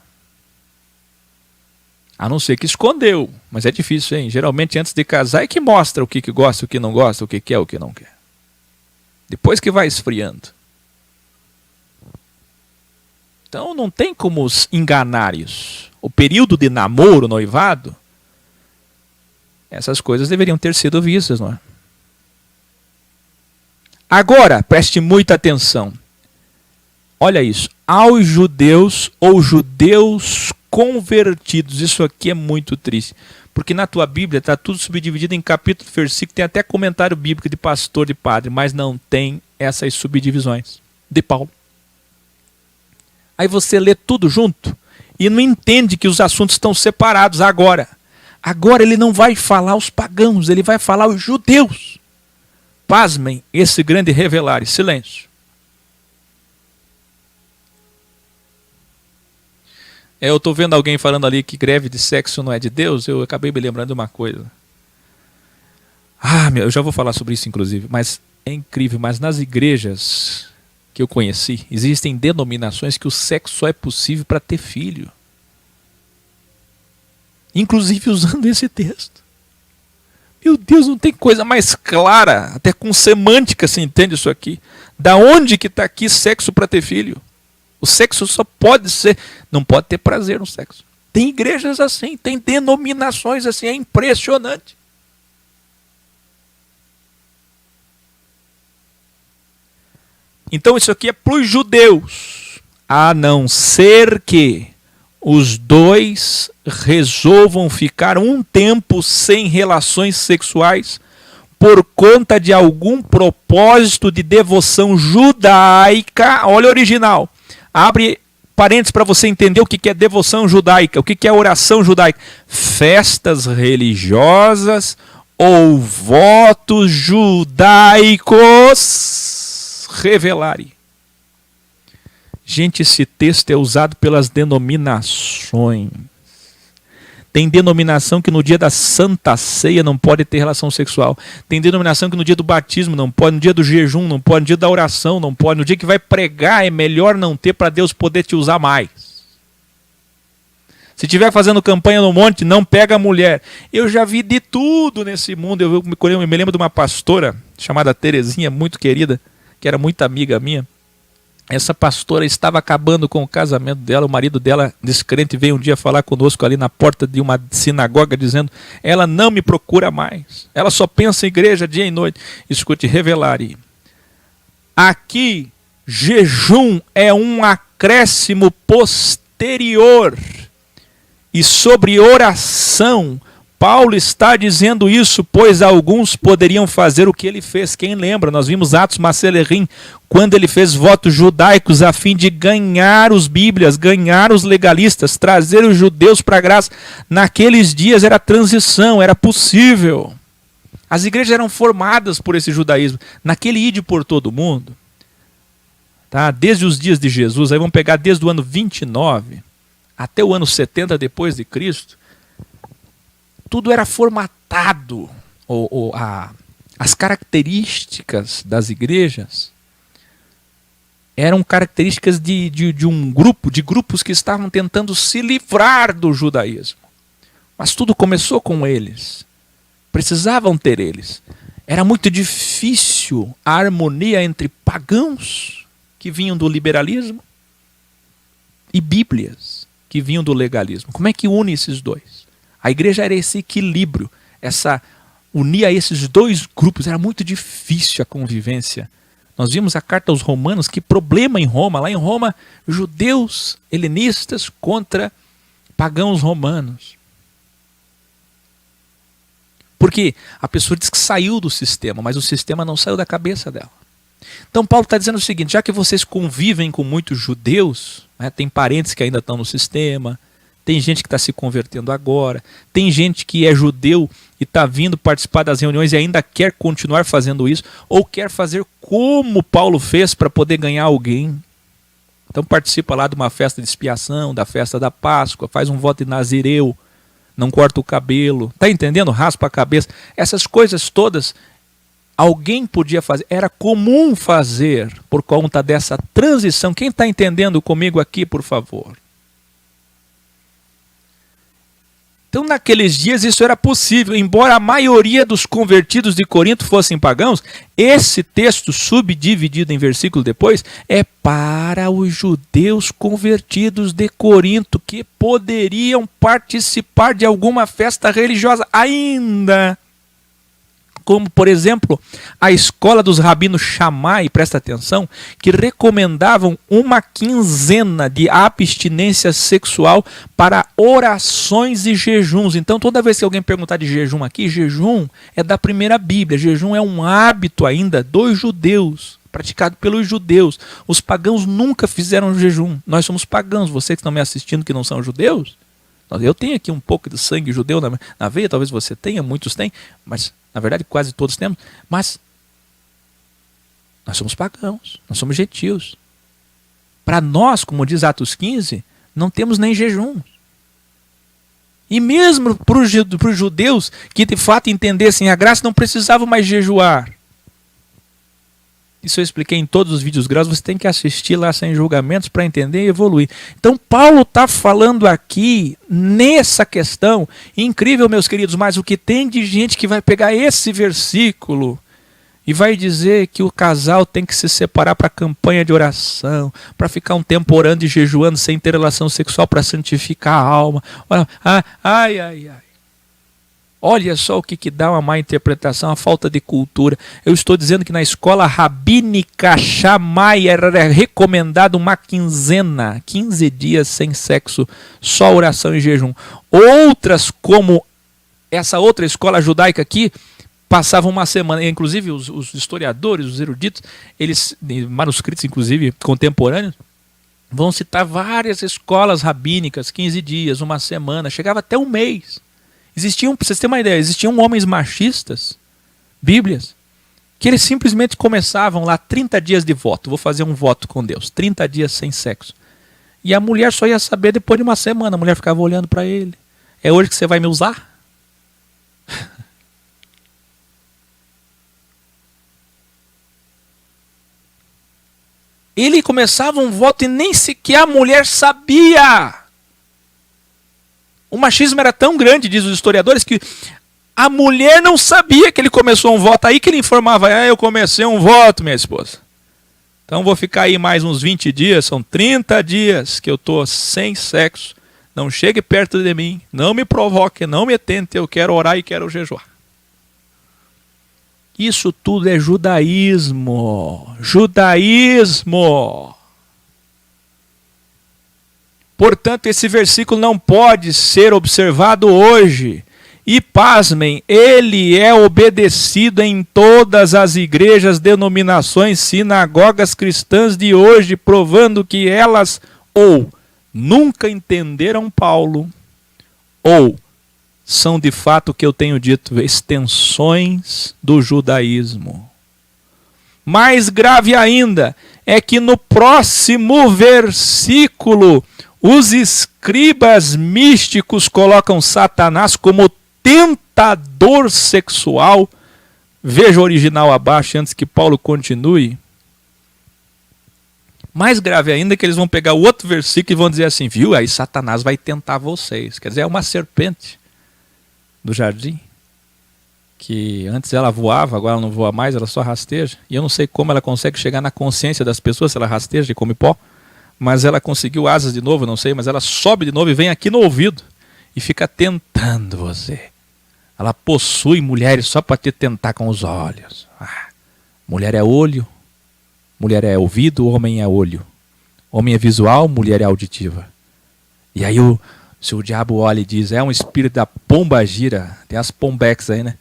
A não ser que escondeu, mas é difícil, hein? Geralmente antes de casar é que mostra o que gosta, o que não gosta, o que quer, o que não quer. Depois que vai esfriando. Então não tem como os enganar isso. O período de namoro, noivado, essas coisas deveriam ter sido vistas, não é? Agora, preste muita atenção. Olha isso. Aos judeus ou judeus convertidos. Isso aqui é muito triste. Porque na tua Bíblia está tudo subdividido em capítulo, versículo. Tem até comentário bíblico de pastor, de padre. Mas não tem essas subdivisões de Paulo. Aí você lê tudo junto e não entende que os assuntos estão separados agora. Agora ele não vai falar os pagãos, ele vai falar os judeus. Pasmem esse grande revelar. Silêncio. Eu estou vendo alguém falando ali que greve de sexo não é de Deus. Eu acabei me lembrando de uma coisa. Eu já vou falar sobre isso inclusive. Mas é incrível. Mas nas igrejas que eu conheci, existem denominações que o sexo só é possível para ter filho. Inclusive usando esse texto. Meu Deus, não tem coisa mais clara, até com semântica se entende isso aqui. Da onde que está aqui sexo para ter filho? O sexo só pode ser, não pode ter prazer no sexo. Tem igrejas assim, tem denominações assim, é impressionante. Então isso aqui é para os judeus, a não ser que os dois resolvam ficar um tempo sem relações sexuais por conta de algum propósito de devoção judaica. Olha o original. Abre parênteses para você entender o que é devoção judaica, o que é oração judaica. Festas religiosas ou votos judaicos revelarem. Gente, esse texto é usado pelas denominações. Tem denominação que no dia da Santa Ceia não pode ter relação sexual. Tem denominação que no dia do batismo não pode, no dia do jejum não pode, no dia da oração não pode, no dia que vai pregar é melhor não ter para Deus poder te usar mais. Se estiver fazendo campanha no monte, não pega a mulher. Eu já vi de tudo nesse mundo. Eu me lembro de uma pastora chamada Terezinha, muito querida, que era muito amiga minha. Essa pastora estava acabando com o casamento dela, o marido dela, descrente, veio um dia falar conosco ali na porta de uma sinagoga, dizendo, ela não me procura mais, ela só pensa em igreja dia e noite. Escute, revelare. Aqui, jejum é um acréscimo posterior, e sobre oração, Paulo está dizendo isso, pois alguns poderiam fazer o que ele fez. Quem lembra? Nós vimos Atos Macelerim, quando ele fez votos judaicos a fim de ganhar os bíblias, ganhar os legalistas, trazer os judeus para a graça. Naqueles dias era transição, era possível. As igrejas eram formadas por esse judaísmo. Naquele ide por todo o mundo, tá? Desde os dias de Jesus, aí vamos pegar desde o ano 29 até o ano 70 depois de Cristo, tudo era formatado. As características das igrejas eram características de um grupo, de grupos que estavam tentando se livrar do judaísmo. Mas tudo começou com eles. Precisavam ter eles. Era muito difícil a harmonia entre pagãos, que vinham do liberalismo, e bíblias, que vinham do legalismo. Como é que une esses dois? A igreja era esse equilíbrio, unir a esses dois grupos. Era muito difícil a convivência. Nós vimos a carta aos Romanos, que problema em Roma. Lá em Roma, judeus helenistas contra pagãos romanos. Porque a pessoa diz que saiu do sistema, mas o sistema não saiu da cabeça dela. Então Paulo está dizendo o seguinte: já que vocês convivem com muitos judeus, né, tem parentes que ainda estão no sistema, tem gente que está se convertendo agora, tem gente que é judeu e está vindo participar das reuniões e ainda quer continuar fazendo isso, ou quer fazer como Paulo fez para poder ganhar alguém. Então participa lá de uma festa de expiação, da festa da Páscoa, faz um voto de nazireu, não corta o cabelo, tá entendendo? Raspa a cabeça. Essas coisas todas alguém podia fazer, era comum fazer por conta dessa transição. Quem está entendendo comigo aqui, por favor? Então naqueles dias isso era possível, embora a maioria dos convertidos de Corinto fossem pagãos. Esse texto subdividido em versículo depois é para os judeus convertidos de Corinto, que poderiam participar de alguma festa religiosa ainda. Como, por exemplo, a escola dos rabinos Shammai, presta atenção, que recomendavam uma quinzena de abstinência sexual para orações e jejuns. Então, toda vez que alguém perguntar de jejum aqui, jejum é da primeira Bíblia. Jejum é um hábito ainda dos judeus, praticado pelos judeus. Os pagãos nunca fizeram jejum. Nós somos pagãos. Vocês que estão me assistindo que não são judeus, eu tenho aqui um pouco de sangue judeu na veia, talvez você tenha, muitos têm, mas na verdade quase todos temos, mas nós somos pagãos, nós somos gentios. Para nós, como diz Atos 15, não temos nem jejum. E mesmo para os judeus que de fato entendessem a graça, não precisavam mais jejuar. Isso eu expliquei em todos os vídeos gravados, você tem que assistir lá sem julgamentos para entender e evoluir. Então Paulo está falando aqui nessa questão, incrível meus queridos, mas o que tem de gente que vai pegar esse versículo e vai dizer que o casal tem que se separar para a campanha de oração, para ficar um tempo orando e jejuando sem ter relação sexual para santificar a alma. Ai. Olha só o que dá uma má interpretação, a falta de cultura. Eu estou dizendo que na escola rabínica Shammai era recomendado uma quinzena, 15 dias sem sexo, só oração e jejum. Outras, como essa outra escola judaica aqui, passavam uma semana. Inclusive os historiadores, os eruditos, eles, manuscritos inclusive contemporâneos, vão citar várias escolas rabínicas, 15 dias, uma semana, chegava até um mês. Existiam, para vocês terem uma ideia, existiam homens machistas, bíblias, que eles simplesmente começavam lá 30 dias de voto. Vou fazer um voto com Deus, 30 dias sem sexo. E a mulher só ia saber depois de uma semana, a mulher ficava olhando para ele. É hoje que você vai me usar? Ele começava um voto e nem sequer a mulher sabia. O machismo era tão grande, diz os historiadores, que a mulher não sabia que ele começou um voto. Aí que ele informava: eu comecei um voto, minha esposa. Então vou ficar aí mais uns 20 dias, são 30 dias que eu estou sem sexo. Não chegue perto de mim, não me provoque, não me tente, eu quero orar e quero jejuar. Isso tudo é judaísmo. Judaísmo. Portanto, esse versículo não pode ser observado hoje. E pasmem, ele é obedecido em todas as igrejas, denominações, sinagogas cristãs de hoje, provando que elas ou nunca entenderam Paulo, ou são de fato o que eu tenho dito, extensões do judaísmo. Mais grave ainda é que no próximo versículo, os escribas místicos colocam Satanás como tentador sexual. Veja o original abaixo antes que Paulo continue. Mais grave ainda que eles vão pegar o outro versículo e vão dizer assim, viu, aí Satanás vai tentar vocês. Quer dizer, é uma serpente do jardim, que antes ela voava, agora ela não voa mais, ela só rasteja. E eu não sei como ela consegue chegar na consciência das pessoas se ela rasteja e come pó, mas ela conseguiu asas de novo, não sei, mas ela sobe de novo e vem aqui no ouvido e fica tentando você. Ela possui mulheres só para te tentar com os olhos. Mulher é olho, mulher é ouvido, homem é olho. Homem é visual, mulher é auditiva. E aí se o diabo olha e diz, é um espírito da pombagira, tem as pombex aí, né?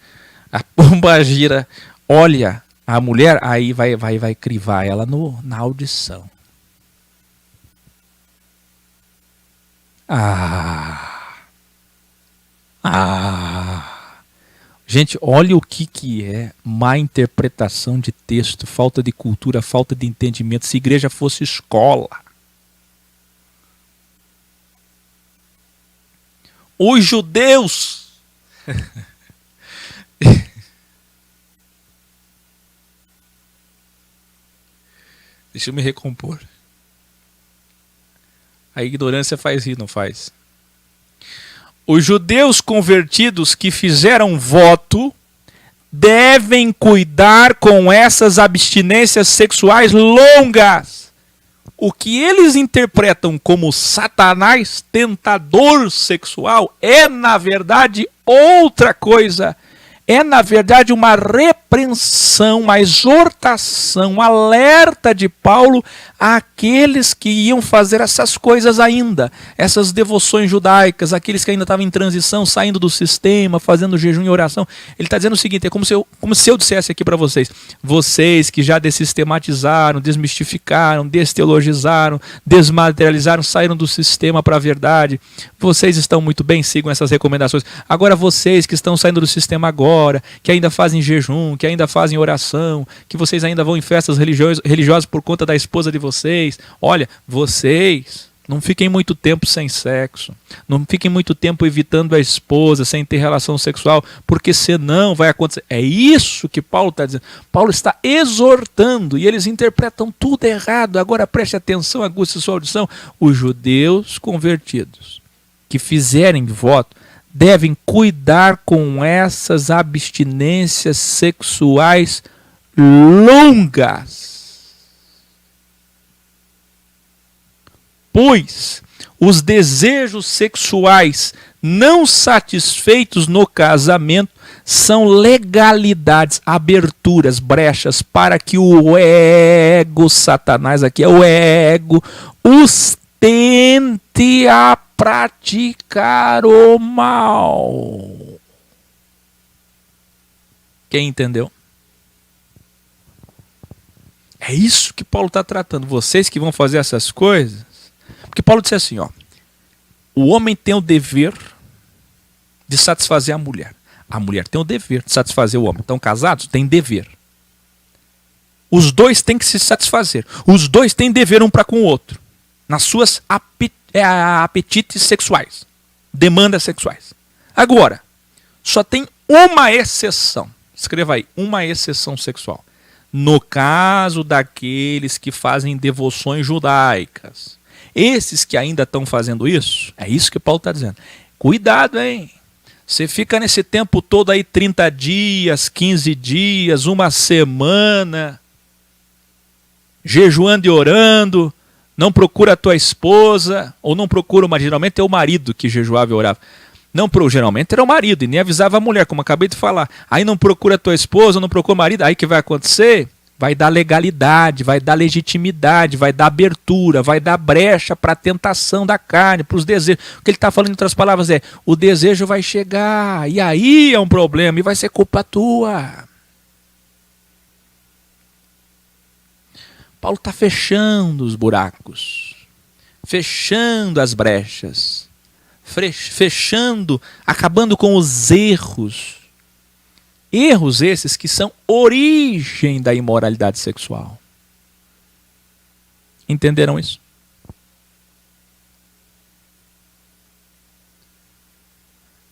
A pombagira olha a mulher, aí vai crivar ela na audição. Gente, olha o que é má interpretação de texto, falta de cultura, falta de entendimento. Se a igreja fosse escola. Os judeus. Deixa eu me recompor. A ignorância faz rir, não faz? Os judeus convertidos que fizeram voto devem cuidar com essas abstinências sexuais longas. O que eles interpretam como Satanás, tentador sexual, é na verdade outra coisa. É na verdade uma repreensão, uma exortação, um alerta de Paulo àqueles que iam fazer essas coisas ainda. Essas devoções judaicas, aqueles que ainda estavam em transição, saindo do sistema, fazendo jejum e oração. Ele está dizendo o seguinte, é como se eu dissesse aqui para vocês. Vocês que já dessistematizaram, desmistificaram, desteologizaram, desmaterializaram, saíram do sistema para a verdade. Vocês estão muito bem, sigam essas recomendações. Agora vocês que estão saindo do sistema agora, que ainda fazem jejum, que ainda fazem oração, que vocês ainda vão em festas religiosas por conta da esposa de vocês. Olha, vocês não fiquem muito tempo sem sexo, não fiquem muito tempo evitando a esposa, sem ter relação sexual, porque senão vai acontecer. É isso que Paulo está dizendo. Paulo está exortando e eles interpretam tudo errado. Agora preste atenção, aguce sua audição. Os judeus convertidos que fizerem voto devem cuidar com essas abstinências sexuais longas. Pois os desejos sexuais não satisfeitos no casamento são legalidades, aberturas, brechas para que o ego, Satanás aqui é o ego, os tente a praticar o mal. Quem entendeu? É isso que Paulo está tratando. Vocês que vão fazer essas coisas. Porque Paulo disse assim, ó. O homem tem o dever de satisfazer a mulher. A mulher tem o dever de satisfazer o homem. Estão casados? Tem dever. Os dois têm que se satisfazer. Os dois têm dever um para com o outro. Nas suas apetites sexuais, demandas sexuais. Agora, só tem uma exceção. Escreva aí, uma exceção sexual. No caso daqueles que fazem devoções judaicas. Esses que ainda estão fazendo isso, é isso que Paulo está dizendo. Cuidado, hein? Você fica nesse tempo todo aí, 30 dias, 15 dias, uma semana, jejuando e orando, não procura a tua esposa, ou não procura uma, geralmente é o marido que jejuava e orava. Não, geralmente era o marido, e nem avisava a mulher, como eu acabei de falar. Aí não procura a tua esposa, não procura o marido, aí o que vai acontecer? Vai dar legalidade, vai dar legitimidade, vai dar abertura, vai dar brecha para a tentação da carne, para os desejos. O que ele está falando em outras palavras é, o desejo vai chegar, e aí é um problema, e vai ser culpa tua. Paulo está fechando os buracos, fechando as brechas, fechando, acabando com os erros. Erros esses que são origem da imoralidade sexual. Entenderam isso?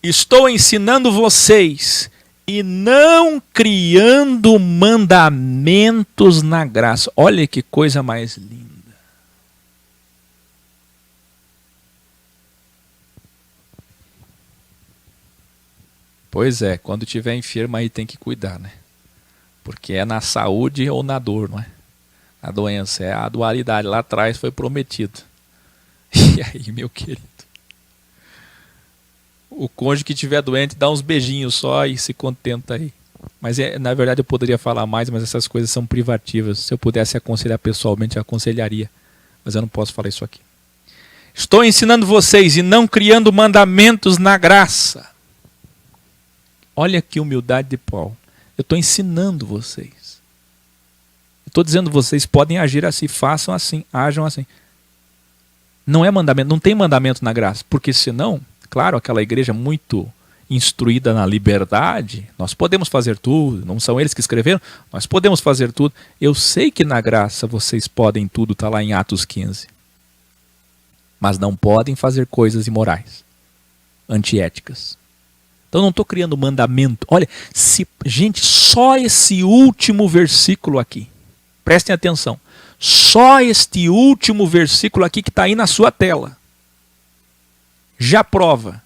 Estou ensinando vocês e não criando mandamentos na graça. Olha que coisa mais linda. Pois é, quando tiver enfermo aí tem que cuidar, né? Porque é na saúde ou na dor, não é? A doença, é a dualidade. Lá atrás foi prometido. E aí, meu querido? O cônjuge que estiver doente dá uns beijinhos só e se contenta aí. Mas na verdade eu poderia falar mais, mas essas coisas são privativas. Se eu pudesse aconselhar pessoalmente, eu aconselharia. Mas eu não posso falar isso aqui. Estou ensinando vocês e não criando mandamentos na graça. Olha que humildade de Paulo. Eu estou ensinando vocês. Eu estou dizendo vocês podem agir assim, façam assim, ajam assim. Não é mandamento, não tem mandamento na graça. Porque senão, claro, aquela igreja muito instruída na liberdade, nós podemos fazer tudo, não são eles que escreveram, nós podemos fazer tudo. Eu sei que na graça vocês podem tudo, está lá em Atos 15. Mas não podem fazer coisas imorais, antiéticas. Então não estou criando mandamento. Olha, gente, só esse último versículo aqui, prestem atenção, só este último versículo aqui que está aí na sua tela, já prova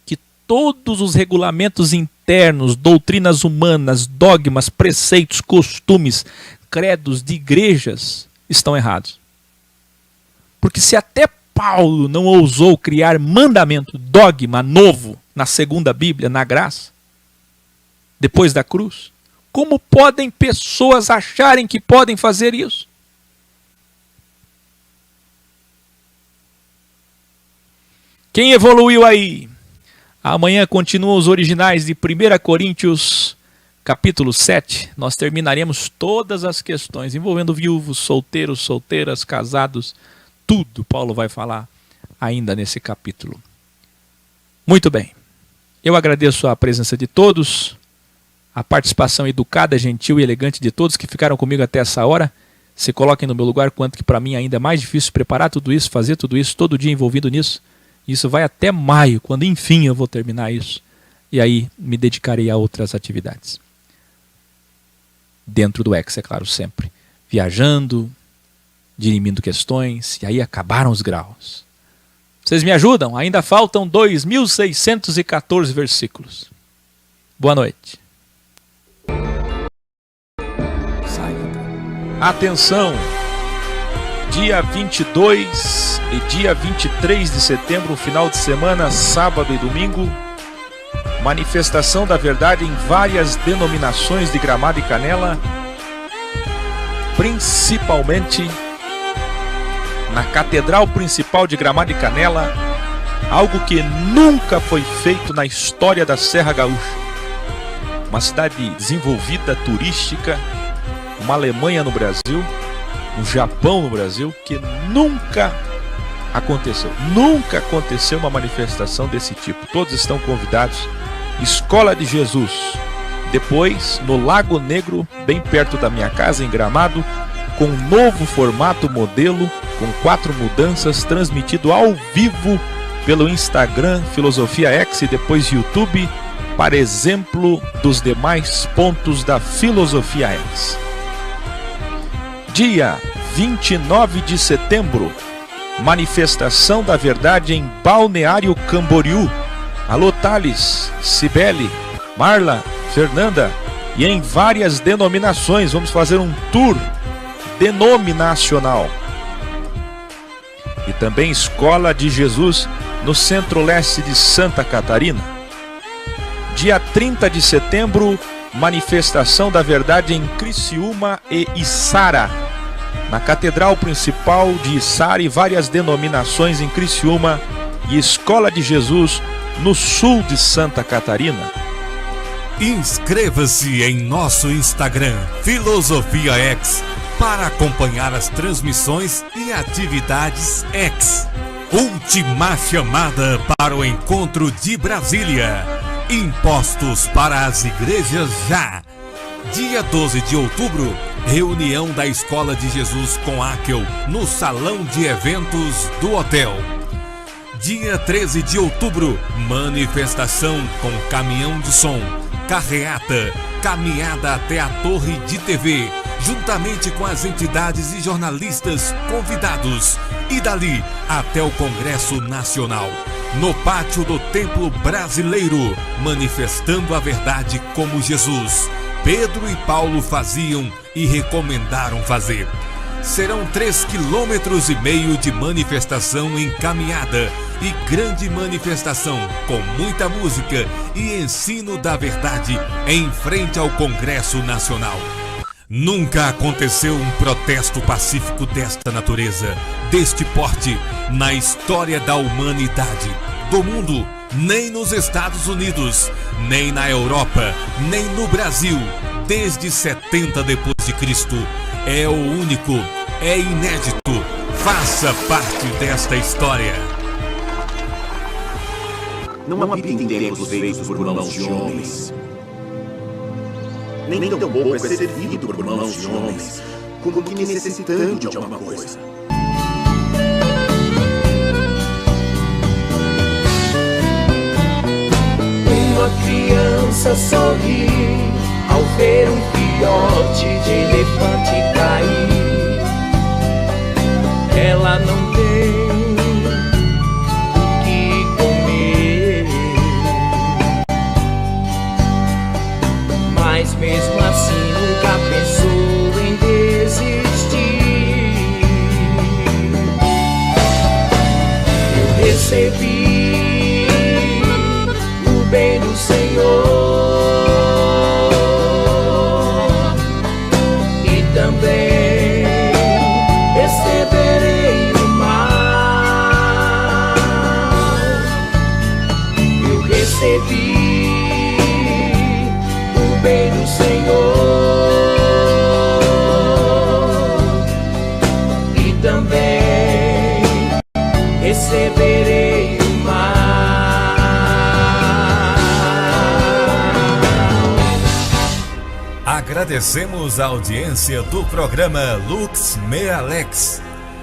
que todos os regulamentos internos, doutrinas humanas, dogmas, preceitos, costumes, credos de igrejas estão errados. Porque se até Paulo não ousou criar mandamento, dogma novo na segunda Bíblia, na graça, depois da cruz, como podem pessoas acharem que podem fazer isso? Quem evoluiu aí? Amanhã continuam os originais de 1 Coríntios, capítulo 7. Nós terminaremos todas as questões envolvendo viúvos, solteiros, solteiras, casados. Tudo Paulo vai falar ainda nesse capítulo. Muito bem. Eu agradeço a presença de todos, a participação educada, gentil e elegante de todos que ficaram comigo até essa hora. Se coloquem no meu lugar, quanto que para mim ainda é mais difícil preparar tudo isso, fazer tudo isso, todo dia envolvido nisso. Isso vai até maio, quando enfim eu vou terminar isso. E aí me dedicarei a outras atividades. Dentro do X, é claro, sempre. Viajando, dirimindo questões, e aí acabaram os graus. Vocês me ajudam? Ainda faltam 2.614 versículos. Boa noite. Atenção! Dia 22 e dia 23 de setembro, final de semana, sábado e domingo, manifestação da verdade em várias denominações de Gramado e Canela, principalmente na Catedral Principal de Gramado e Canela, algo que nunca foi feito na história da Serra Gaúcha. Uma cidade desenvolvida, turística, uma Alemanha no Brasil, um Japão no Brasil, que nunca aconteceu uma manifestação desse tipo. Todos estão convidados. Escola de Jesus. Depois, no Lago Negro, bem perto da minha casa, em Gramado, com um novo formato modelo, com 4 mudanças, transmitido ao vivo pelo Instagram, Filosofia X, e depois YouTube, para exemplo dos demais pontos da Filosofia X. Dia 29 de setembro, manifestação da verdade em Balneário Camboriú. Alô Thales, Cibele, Marla, Fernanda, e em várias denominações. Vamos fazer um tour denominacional. E também Escola de Jesus no Centro-Leste de Santa Catarina. Dia 30 de setembro, manifestação da verdade em Criciúma e Içara. Na Catedral Principal de Içara e várias denominações em Criciúma, e Escola de Jesus no sul de Santa Catarina. Inscreva-se em nosso Instagram, Filosofia X, para acompanhar as transmissões e atividades X. Última chamada para o encontro de Brasília. Impostos para as igrejas já. Dia 12 de outubro, reunião da Escola de Jesus com Akel no Salão de Eventos do Hotel. Dia 13 de outubro, manifestação com caminhão de som, carreata, caminhada até a Torre de TV, juntamente com as entidades e jornalistas convidados, e dali até o Congresso Nacional, no pátio do Templo Brasileiro, manifestando a verdade como Jesus, Pedro e Paulo faziam e recomendaram fazer. Serão 3,5 km de manifestação em caminhada e grande manifestação com muita música e ensino da verdade em frente ao Congresso Nacional. Nunca aconteceu um protesto pacífico desta natureza, deste porte, na história da humanidade, do mundo, nem nos Estados Unidos, nem na Europa, nem no Brasil, desde 70 depois de Cristo. É o único, é inédito. Faça parte desta história. Não habitemos os feitos por mãos de homens, nem tampouco é servido por mãos de homens, como que necessitando de alguma coisa. Uma criança sorri ao ver um filhote de elefante cair. Ela não tem o que comer, mas mesmo assim nunca pensou em desistir. Eu recebi o bem do Senhor e também receberei o mal. Eu recebi o bem do Senhor e também receberei o mal. Agradecemos a audiência do programa Lux Me Alex,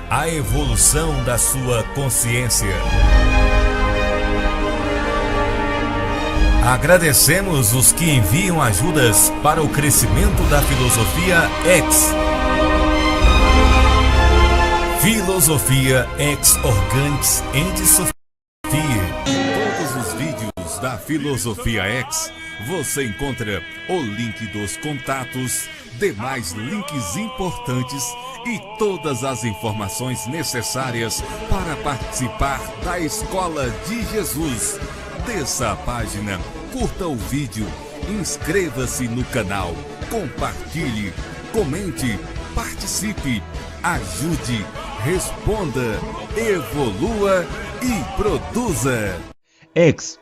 a evolução da sua consciência. Agradecemos os que enviam ajudas para o crescimento da Filosofia X. Filosofia X Organics and Sophia. Em todos os vídeos da Filosofia X, você encontra o link dos contatos, demais links importantes e todas as informações necessárias para participar da Escola de Jesus. Desça a página, curta o vídeo, inscreva-se no canal, compartilhe, comente, participe, ajude, responda, evolua e produza. X.tv.br